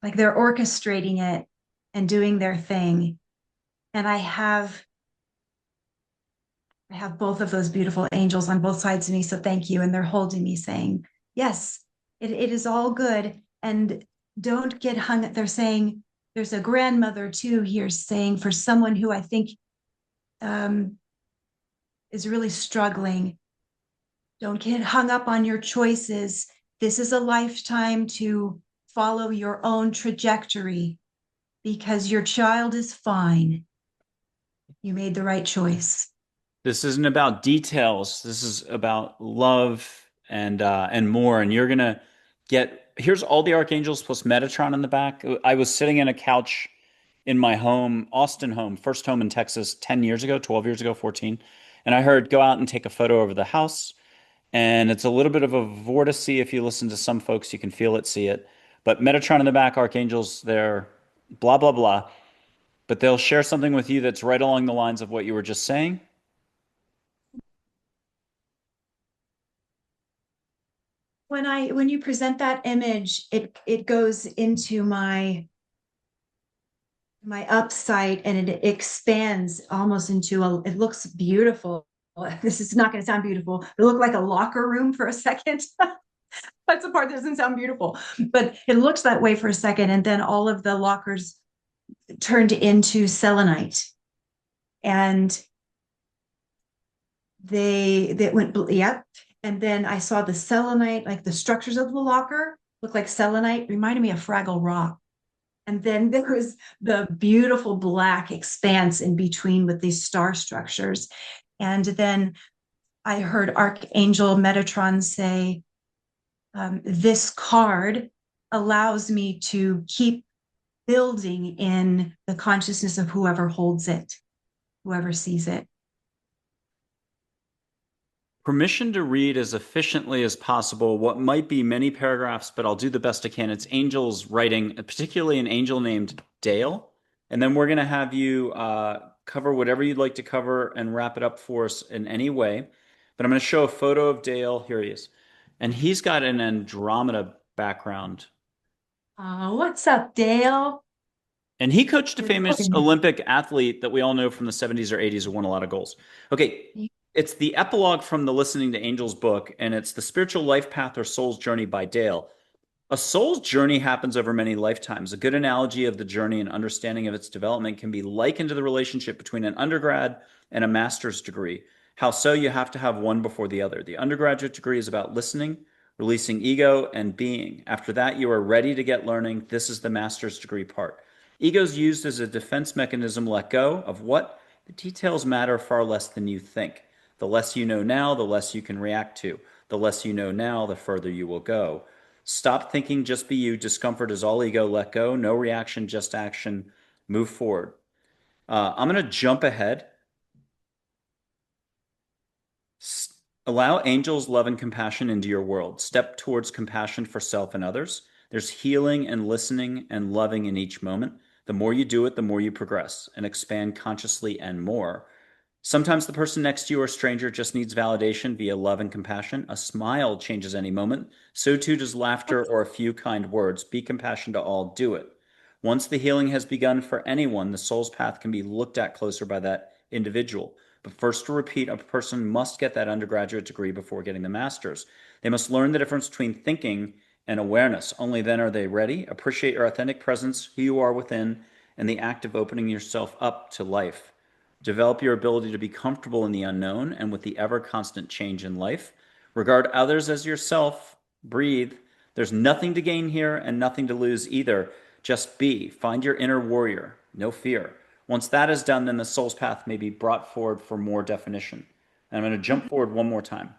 like they're orchestrating it and doing their thing. And I have both of those beautiful angels on both sides of me. So thank you. And they're holding me saying, yes, it is all good. And don't get hung. They're saying there's a grandmother too here saying for someone who I think um, is really struggling, don't get hung up on your choices. This is a lifetime to follow your own trajectory because your child is fine. You made the right choice. This isn't about details. This is about love and more. And you're gonna get here's all the archangels plus Metatron in the back. I was sitting in a couch in my home, Austin home, first home in Texas 10 years ago, 12 years ago, 14. And I heard go out and take a photo of the house. And it's a little bit of a vortice. If you listen to some folks, you can feel it, see it. But Metatron in the back, archangels, they're blah, blah, blah. But they'll share something with you that's right along the lines of what you were just saying. When you present that image, it goes into my upside and it expands almost into it looks beautiful. This is not going to sound beautiful. It looked like a locker room for a second. That's the part that doesn't sound beautiful, but it looks that way for a second. And then all of the lockers turned into selenite. And they went, yep. And then I saw the selenite, like the structures of the locker look like selenite, reminded me of Fraggle Rock. And then there was the beautiful black expanse in between with these star structures. And then I heard Archangel Metatron say, this card allows me to keep building in the consciousness of whoever holds it, whoever sees it. Permission to read as efficiently as possible what might be many paragraphs, but I'll do the best I can. It's Angel's writing, particularly an angel named Dale. And then we're going to have you cover whatever you'd like to cover and wrap it up for us in any way. But I'm going to show a photo of Dale. Here he is. And he's got an Andromeda background. What's up, Dale? And he coached a famous Olympic athlete that we all know from the 70s or 80s who won a lot of goals. Okay, it's the epilogue from the Listening to Angels book, and it's The Spiritual Life Path or Soul's Journey by Dale. A soul's journey happens over many lifetimes. A good analogy of the journey and understanding of its development can be likened to the relationship between an undergrad and a master's degree. How so? You have to have one before the other. The undergraduate degree is about listening, releasing ego, and being. After that, you are ready to get learning. This is the master's degree part. Ego is used as a defense mechanism. Let go of what? The details matter far less than you think. The less you know now, the less you can react to. The less you know now, the further you will go. Stop thinking, just be you. Discomfort is all ego. Let go. No reaction, just action. Move forward. I'm going to jump ahead. Allow angels, love, and compassion into your world. Step towards compassion for self and others. There's healing and listening and loving in each moment. The more you do it, the more you progress and expand consciously and more. Sometimes the person next to you or stranger just needs validation via love and compassion. A smile changes any moment. So too does laughter or a few kind words. Be compassionate to all. Do it. Once the healing has begun for anyone, the soul's path can be looked at closer by that individual. But first, to repeat, a person must get that undergraduate degree before getting the master's. They must learn the difference between thinking and awareness. Only then are they ready. Appreciate your authentic presence, who you are within, and the act of opening yourself up to life. Develop your ability to be comfortable in the unknown and with the ever constant change in life. Regard others as yourself. Breathe. There's nothing to gain here and nothing to lose either. Just be. Find your inner warrior. No fear. Once that is done, then the soul's path may be brought forward for more definition. And I'm going to jump forward one more time.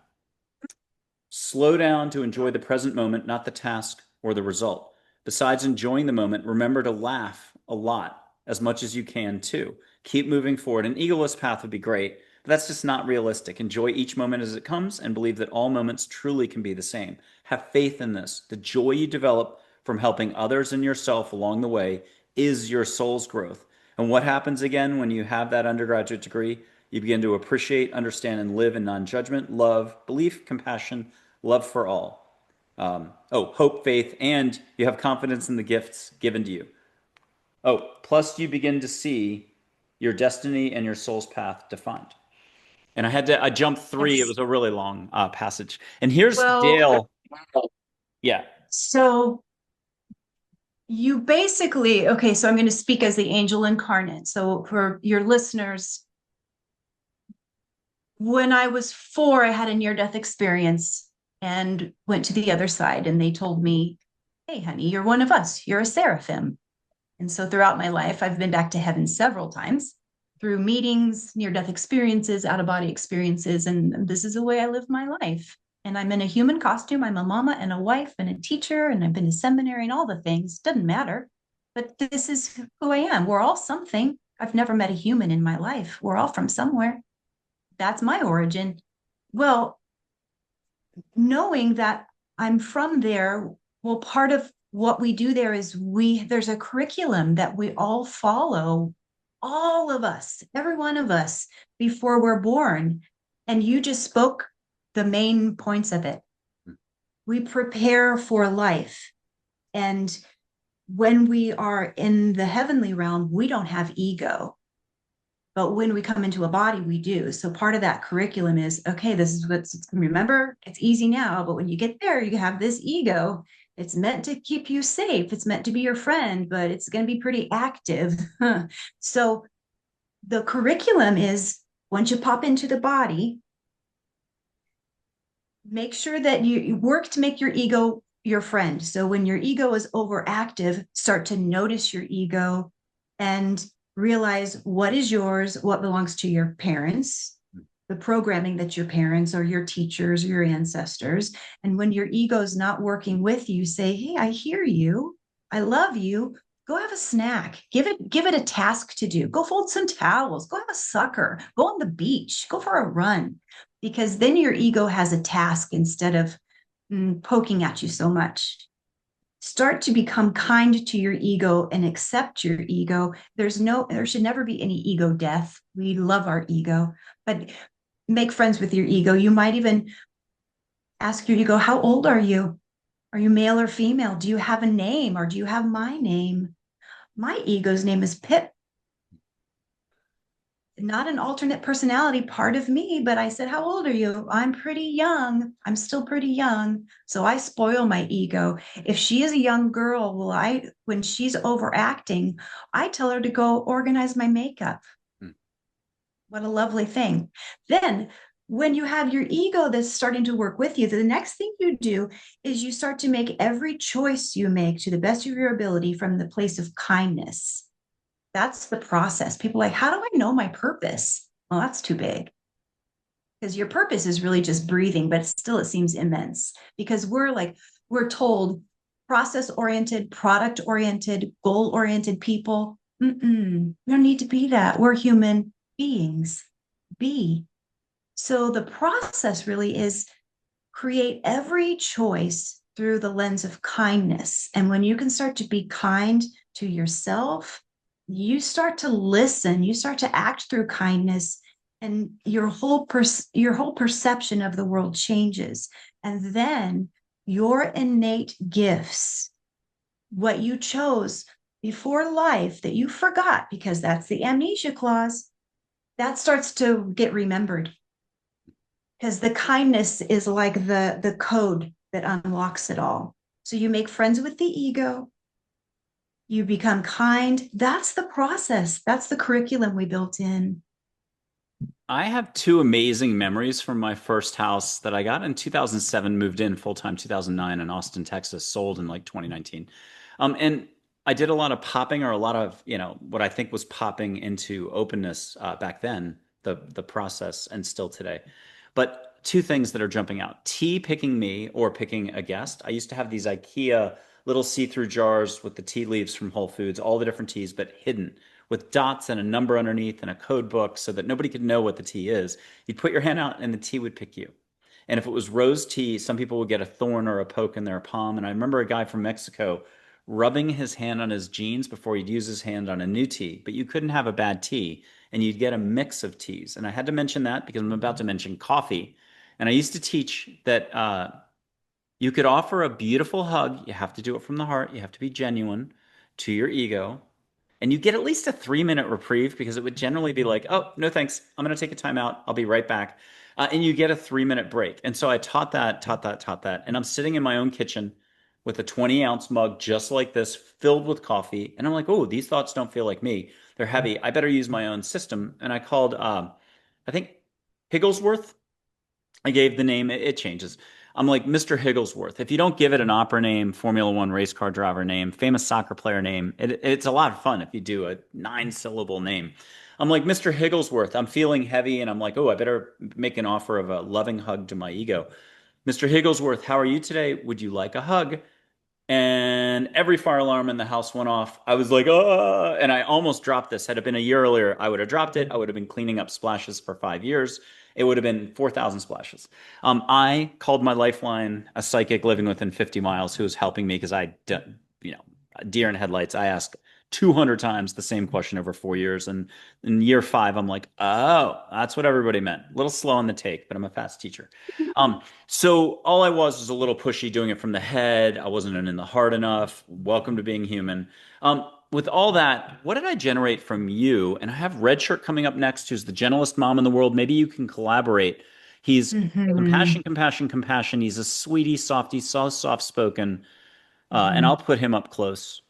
Slow down to enjoy the present moment, not the task or the result. Besides enjoying the moment, remember to laugh a lot, as much as you can too. Keep moving forward. An egoless path would be great, But that's just not realistic. Enjoy each moment as it comes and believe that all moments truly can be the same. Have faith in this. The joy you develop from helping others and yourself along the way is your soul's growth. And what happens again when you have that undergraduate degree? You begin to appreciate, understand, and live in non judgment, love, belief, compassion, love for all. Hope, faith, and you have confidence in the gifts given to you. Plus you begin to see your destiny and your soul's path defined. And I jumped three. It Yes. was a really long passage. And here's Well, Dale. Yeah. so you basically, okay, so I'm going to speak as the angel incarnate. So for your listeners, when I was 4, I had a near death experience and went to the other side. And they told me, hey, honey, you're one of us. You're a seraphim. And so throughout my life, I've been back to heaven several times through meetings, near death experiences, out of body experiences. And this is the way I live my life. And I'm in a human costume. I'm a mama and a wife and a teacher, and I've been to seminary and all the things. Doesn't matter. But this is who I am. We're all something. I've never met a human in my life. We're all from somewhere. That's my origin. Well, knowing that I'm from there, well, part of what we do there is there's a curriculum that we all follow, all of us, every one of us, before we're born. And you just spoke the main points of it. We prepare for life. And when we are in the heavenly realm, we don't have ego. But when we come into a body, we do. So part of that curriculum is, okay, this is what's, remember, it's easy now, but when you get there, you have this ego. It's meant to keep you safe. It's meant to be your friend, but it's going to be pretty active. So the curriculum is, once you pop into the body, make sure that you work to make your ego your friend. So when your ego is overactive, start to notice your ego and realize what is yours, what belongs to your parents, the programming that your parents or your teachers or your ancestors. And when your ego is not working with you, say, hey, I hear you. I love you. Go have a snack. Give it a task to do. Go fold some towels. Go have a sucker. Go on the beach. Go for a run. Because then your ego has a task instead of poking at you so much. Start to become kind to your ego and accept your ego. There should never be any ego death. We love our ego, but make friends with your ego. You might even ask your ego, how old are you? Are you male or female? Do you have a name, or do you have my name? My ego's name is Pip. Not an alternate personality part of me, but I said, how old are you? I'm pretty young. I'm still pretty young. So I spoil my ego. If she is a young girl, when she's overacting, I tell her to go organize my makeup. What a lovely thing. Then when you have your ego that's starting to work with you, the next thing you do is you start to make every choice you make to the best of your ability from the place of kindness. That's the process. People are like, how do I know my purpose? Well, that's too big. Because your purpose is really just breathing, but still it seems immense because we're told process oriented, product oriented, goal oriented people. We don't need to be that. We're human beings. Be. So the process really is create every choice through the lens of kindness. And when you can start to be kind to yourself, you start to listen, you start to act through kindness, and your whole perception of the world changes. And then your innate gifts, what you chose before life that you forgot, because that's the amnesia clause, that starts to get remembered. Because the kindness is like the code that unlocks it all. So you make friends with the ego, you become kind. That's the process. That's the curriculum we built in. I have two amazing memories from my first house that I got in 2007, moved in full time 2009 in Austin, Texas, sold in like 2019. And I did a lot of popping or a lot of, what I think was popping into openness back then, the process and still today. But two things that are jumping out. Tea picking me or picking a guest. I used to have these IKEA little see-through jars with the tea leaves from Whole Foods, all the different teas, but hidden, with dots and a number underneath and a code book so that nobody could know what the tea is. You'd put your hand out and the tea would pick you. And if it was rose tea, some people would get a thorn or a poke in their palm. And I remember a guy from Mexico rubbing his hand on his jeans before he'd use his hand on a new tea. But you couldn't have a bad tea, and you'd get a mix of teas. And I had to mention that because I'm about to mention coffee. And I used to teach that you could offer a beautiful hug. You have to do it from the heart. You have to be genuine to your ego. And you get at least a 3 minute reprieve because it would generally be like, oh, no, thanks. I'm going to take a time out. I'll be right back. And you get a 3 minute break. And so I taught that. And I'm sitting in my own kitchen with a 20-ounce mug just like this, filled with coffee. And I'm like, oh, these thoughts don't feel like me. They're heavy. I better use my own system. And I called, I think, Higglesworth. I gave the name, it changes. I'm like Mr. Higglesworth. If you don't give it an opera name, Formula One race car driver name, famous soccer player name, it's a lot of fun if you do a 9 syllable name. I'm like Mr. Higglesworth. I'm feeling heavy and I'm like, oh, I better make an offer of a loving hug to my ego. Mr. Higglesworth, how are you today? Would you like a hug? And every fire alarm in the house went off. I was like, oh, and I almost dropped this. Had it been a year earlier, I would have dropped it. I would have been cleaning up splashes for 5 years. It would have been 4,000 splashes. I called my lifeline a psychic living within 50 miles who was helping me because you know, deer in headlights. I asked 200 times the same question over 4 years. And in year five, I'm like, oh, that's what everybody meant. A little slow on the take, but I'm a fast teacher. So all I was a little pushy doing it from the head. I wasn't in the heart enough. Welcome to being human. With all that, what did I generate from you? And I have Red Shirt coming up next, who's the gentlest mom in the world. Maybe you can collaborate. He's Mhm. compassion, compassion, compassion. He's a sweetie, softie, so soft spoken. And Mhm. I'll put him up close.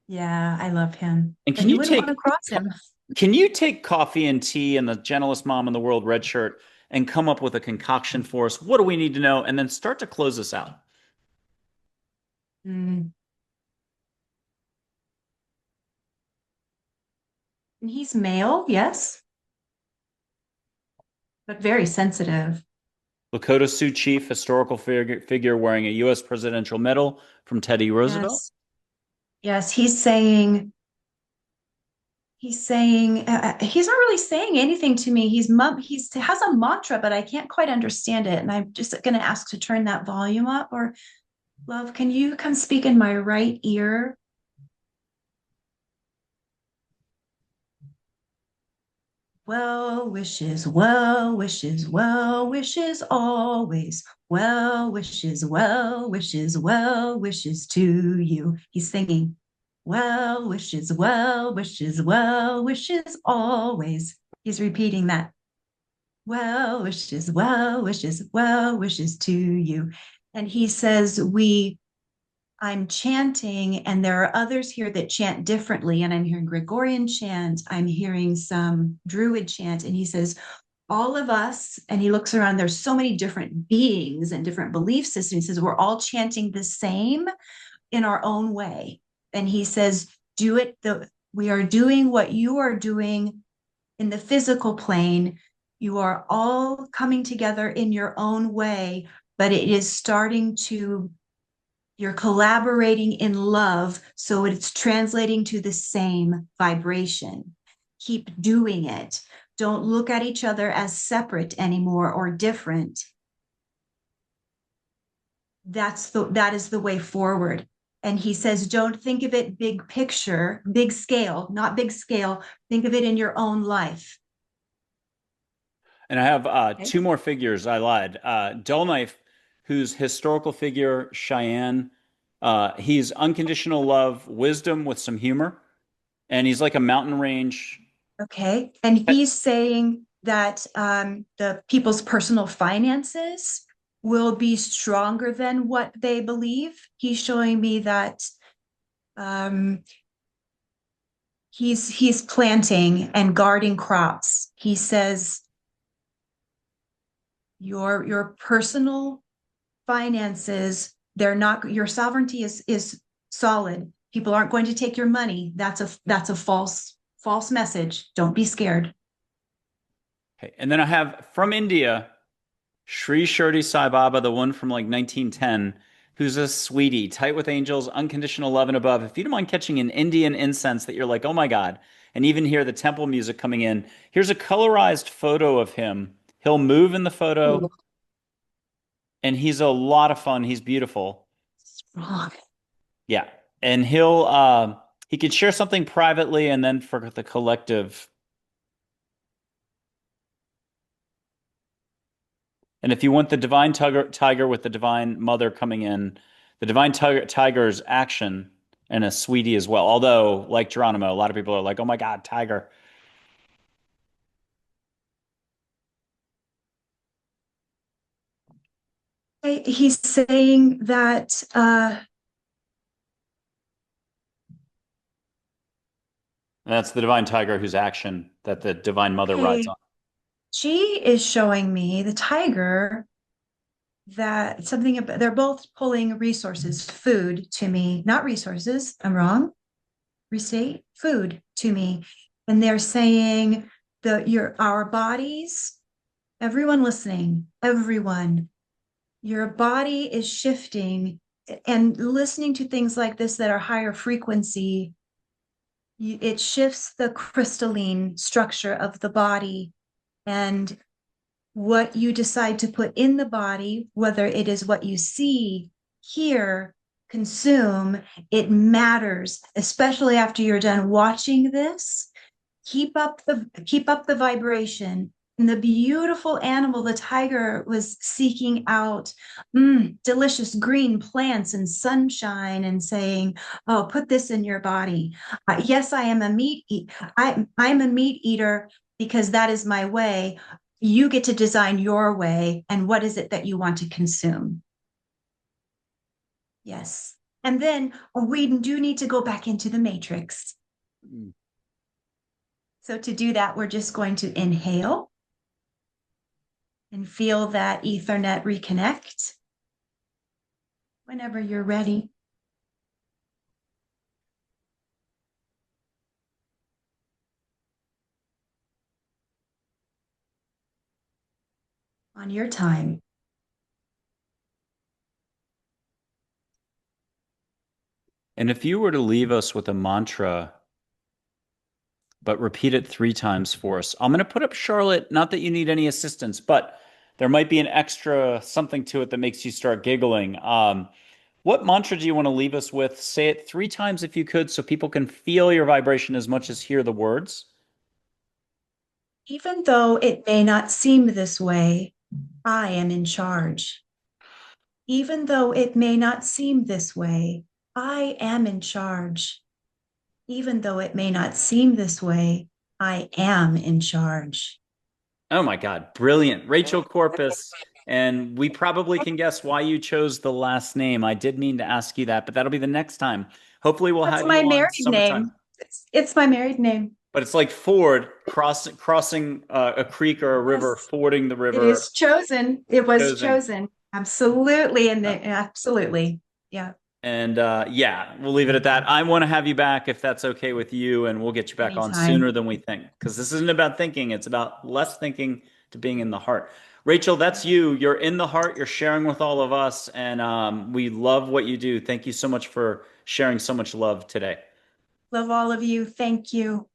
Yeah, I love him. And But you wouldn't want to cross him. can you take coffee and tea and the gentlest mom in the world, Red Shirt, and come up with a concoction for us? What do we need to know? And then start to close us out. Mm. And he's male, yes, but very sensitive. Lakota Sioux chief, historical figure wearing a U.S. presidential medal from Teddy Roosevelt. Yes. Yes, he's not really saying anything to me. He's has a mantra, but I can't quite understand it. And I'm just going to ask to turn that volume up. Or, love, can you come speak in my right ear? Well wishes, well wishes, well wishes always. Well wishes to you. He's singing. Well wishes always. He's repeating that. Well wishes to you. And he says, I'm chanting, and there are others here that chant differently. And I'm hearing Gregorian chant, I'm hearing some Druid chant. And he says, all of us, and he looks around, there's so many different beings and different belief systems. He says, we're all chanting the same in our own way. And he says, we are doing what you are doing in the physical plane. You are all coming together in your own way, but it is starting to, you're collaborating in love, so it's translating to the same vibration. Keep doing it. Don't look at each other as separate anymore or different. That is the way forward. And he says, don't think of it big picture, big scale, not big scale. Think of it in your own life. And I have Okay. two more figures. I lied. Dull Knife, who's historical figure Cheyenne. He's unconditional love, wisdom with some humor, and he's like a mountain range. Okay. And he's saying that the people's personal finances will be stronger than what they believe. He's showing me that um, he's planting and guarding crops. He says your personal finances, they're not, your sovereignty is solid. People aren't going to take your money. That's a false message. Don't be scared. Okay. And then I have from India, Sri Shirdi Sai Baba, the one from like 1910, who's a sweetie, tight with angels, unconditional love and above. If you don't mind catching an Indian incense that you're like, oh my God, and even hear the temple music coming in. Here's a colorized photo of him. He'll move in the photo, Ooh, and he's a lot of fun. He's beautiful. wrong. Yeah. And he can share something privately and then for the collective. And if you want the divine tiger with the divine mother coming in, the divine tiger's action and a sweetie as well. Although, like Geronimo, a lot of people are like, "Oh my God, tiger." He's saying that And that's the divine tiger whose action that the divine mother rides okay, on. she is showing me the tiger that something about they're both pulling resources, food to me, not resources. I'm wrong. Restate food to me. And they're saying your our bodies, everyone listening, everyone, your body is shifting and listening to things like this that are higher frequency, it shifts the crystalline structure of the body and what you decide to put in the body, whether it is what you see, hear, consume, it matters, especially after you're done watching this. Keep up the vibration. And the beautiful animal, the tiger, was seeking out delicious green plants and sunshine and saying, "Oh, put this in your body." Yes, I am a meat eat. I'm a meat eater because that is my way. You get to design your way, and what is it that you want to consume? Yes. And then we do need to go back into the matrix. Mm. So to do that, we're just going to inhale and feel that Ethernet reconnect whenever you're ready. On your time. And if you were to leave us with a mantra, but repeat it 3 times for us, I'm going to put up Charlotte. Not that you need any assistance, but there might be an extra something to it that makes you start giggling. What mantra do you want to leave us with? Say it 3 times if you could, so people can feel your vibration as much as hear the words. Even though it may not seem this way, I am in charge. Even though it may not seem this way, I am in charge. Even though it may not seem this way, I am in charge. Oh my God, brilliant. Rachel Corpus. And we probably can guess why you chose the last name. I did mean to ask you that, but that'll be the next time. Hopefully, we'll That's have my you on married summertime. name. It's my married name. But it's like Ford crossing a creek or a river, Yes, fording the it river, is chosen. It was chosen. chosen. Absolutely. Absolutely. Yeah. And yeah, we'll leave it at that. I want to have you back if that's okay with you, and we'll get you back on Anytime. sooner than we think. Because this isn't about thinking, it's about less thinking to being in the heart. Rachel, that's you. You're in the heart, you're sharing with all of us, and we love what you do. Thank you so much for sharing so much love today. Love all of you. Thank you.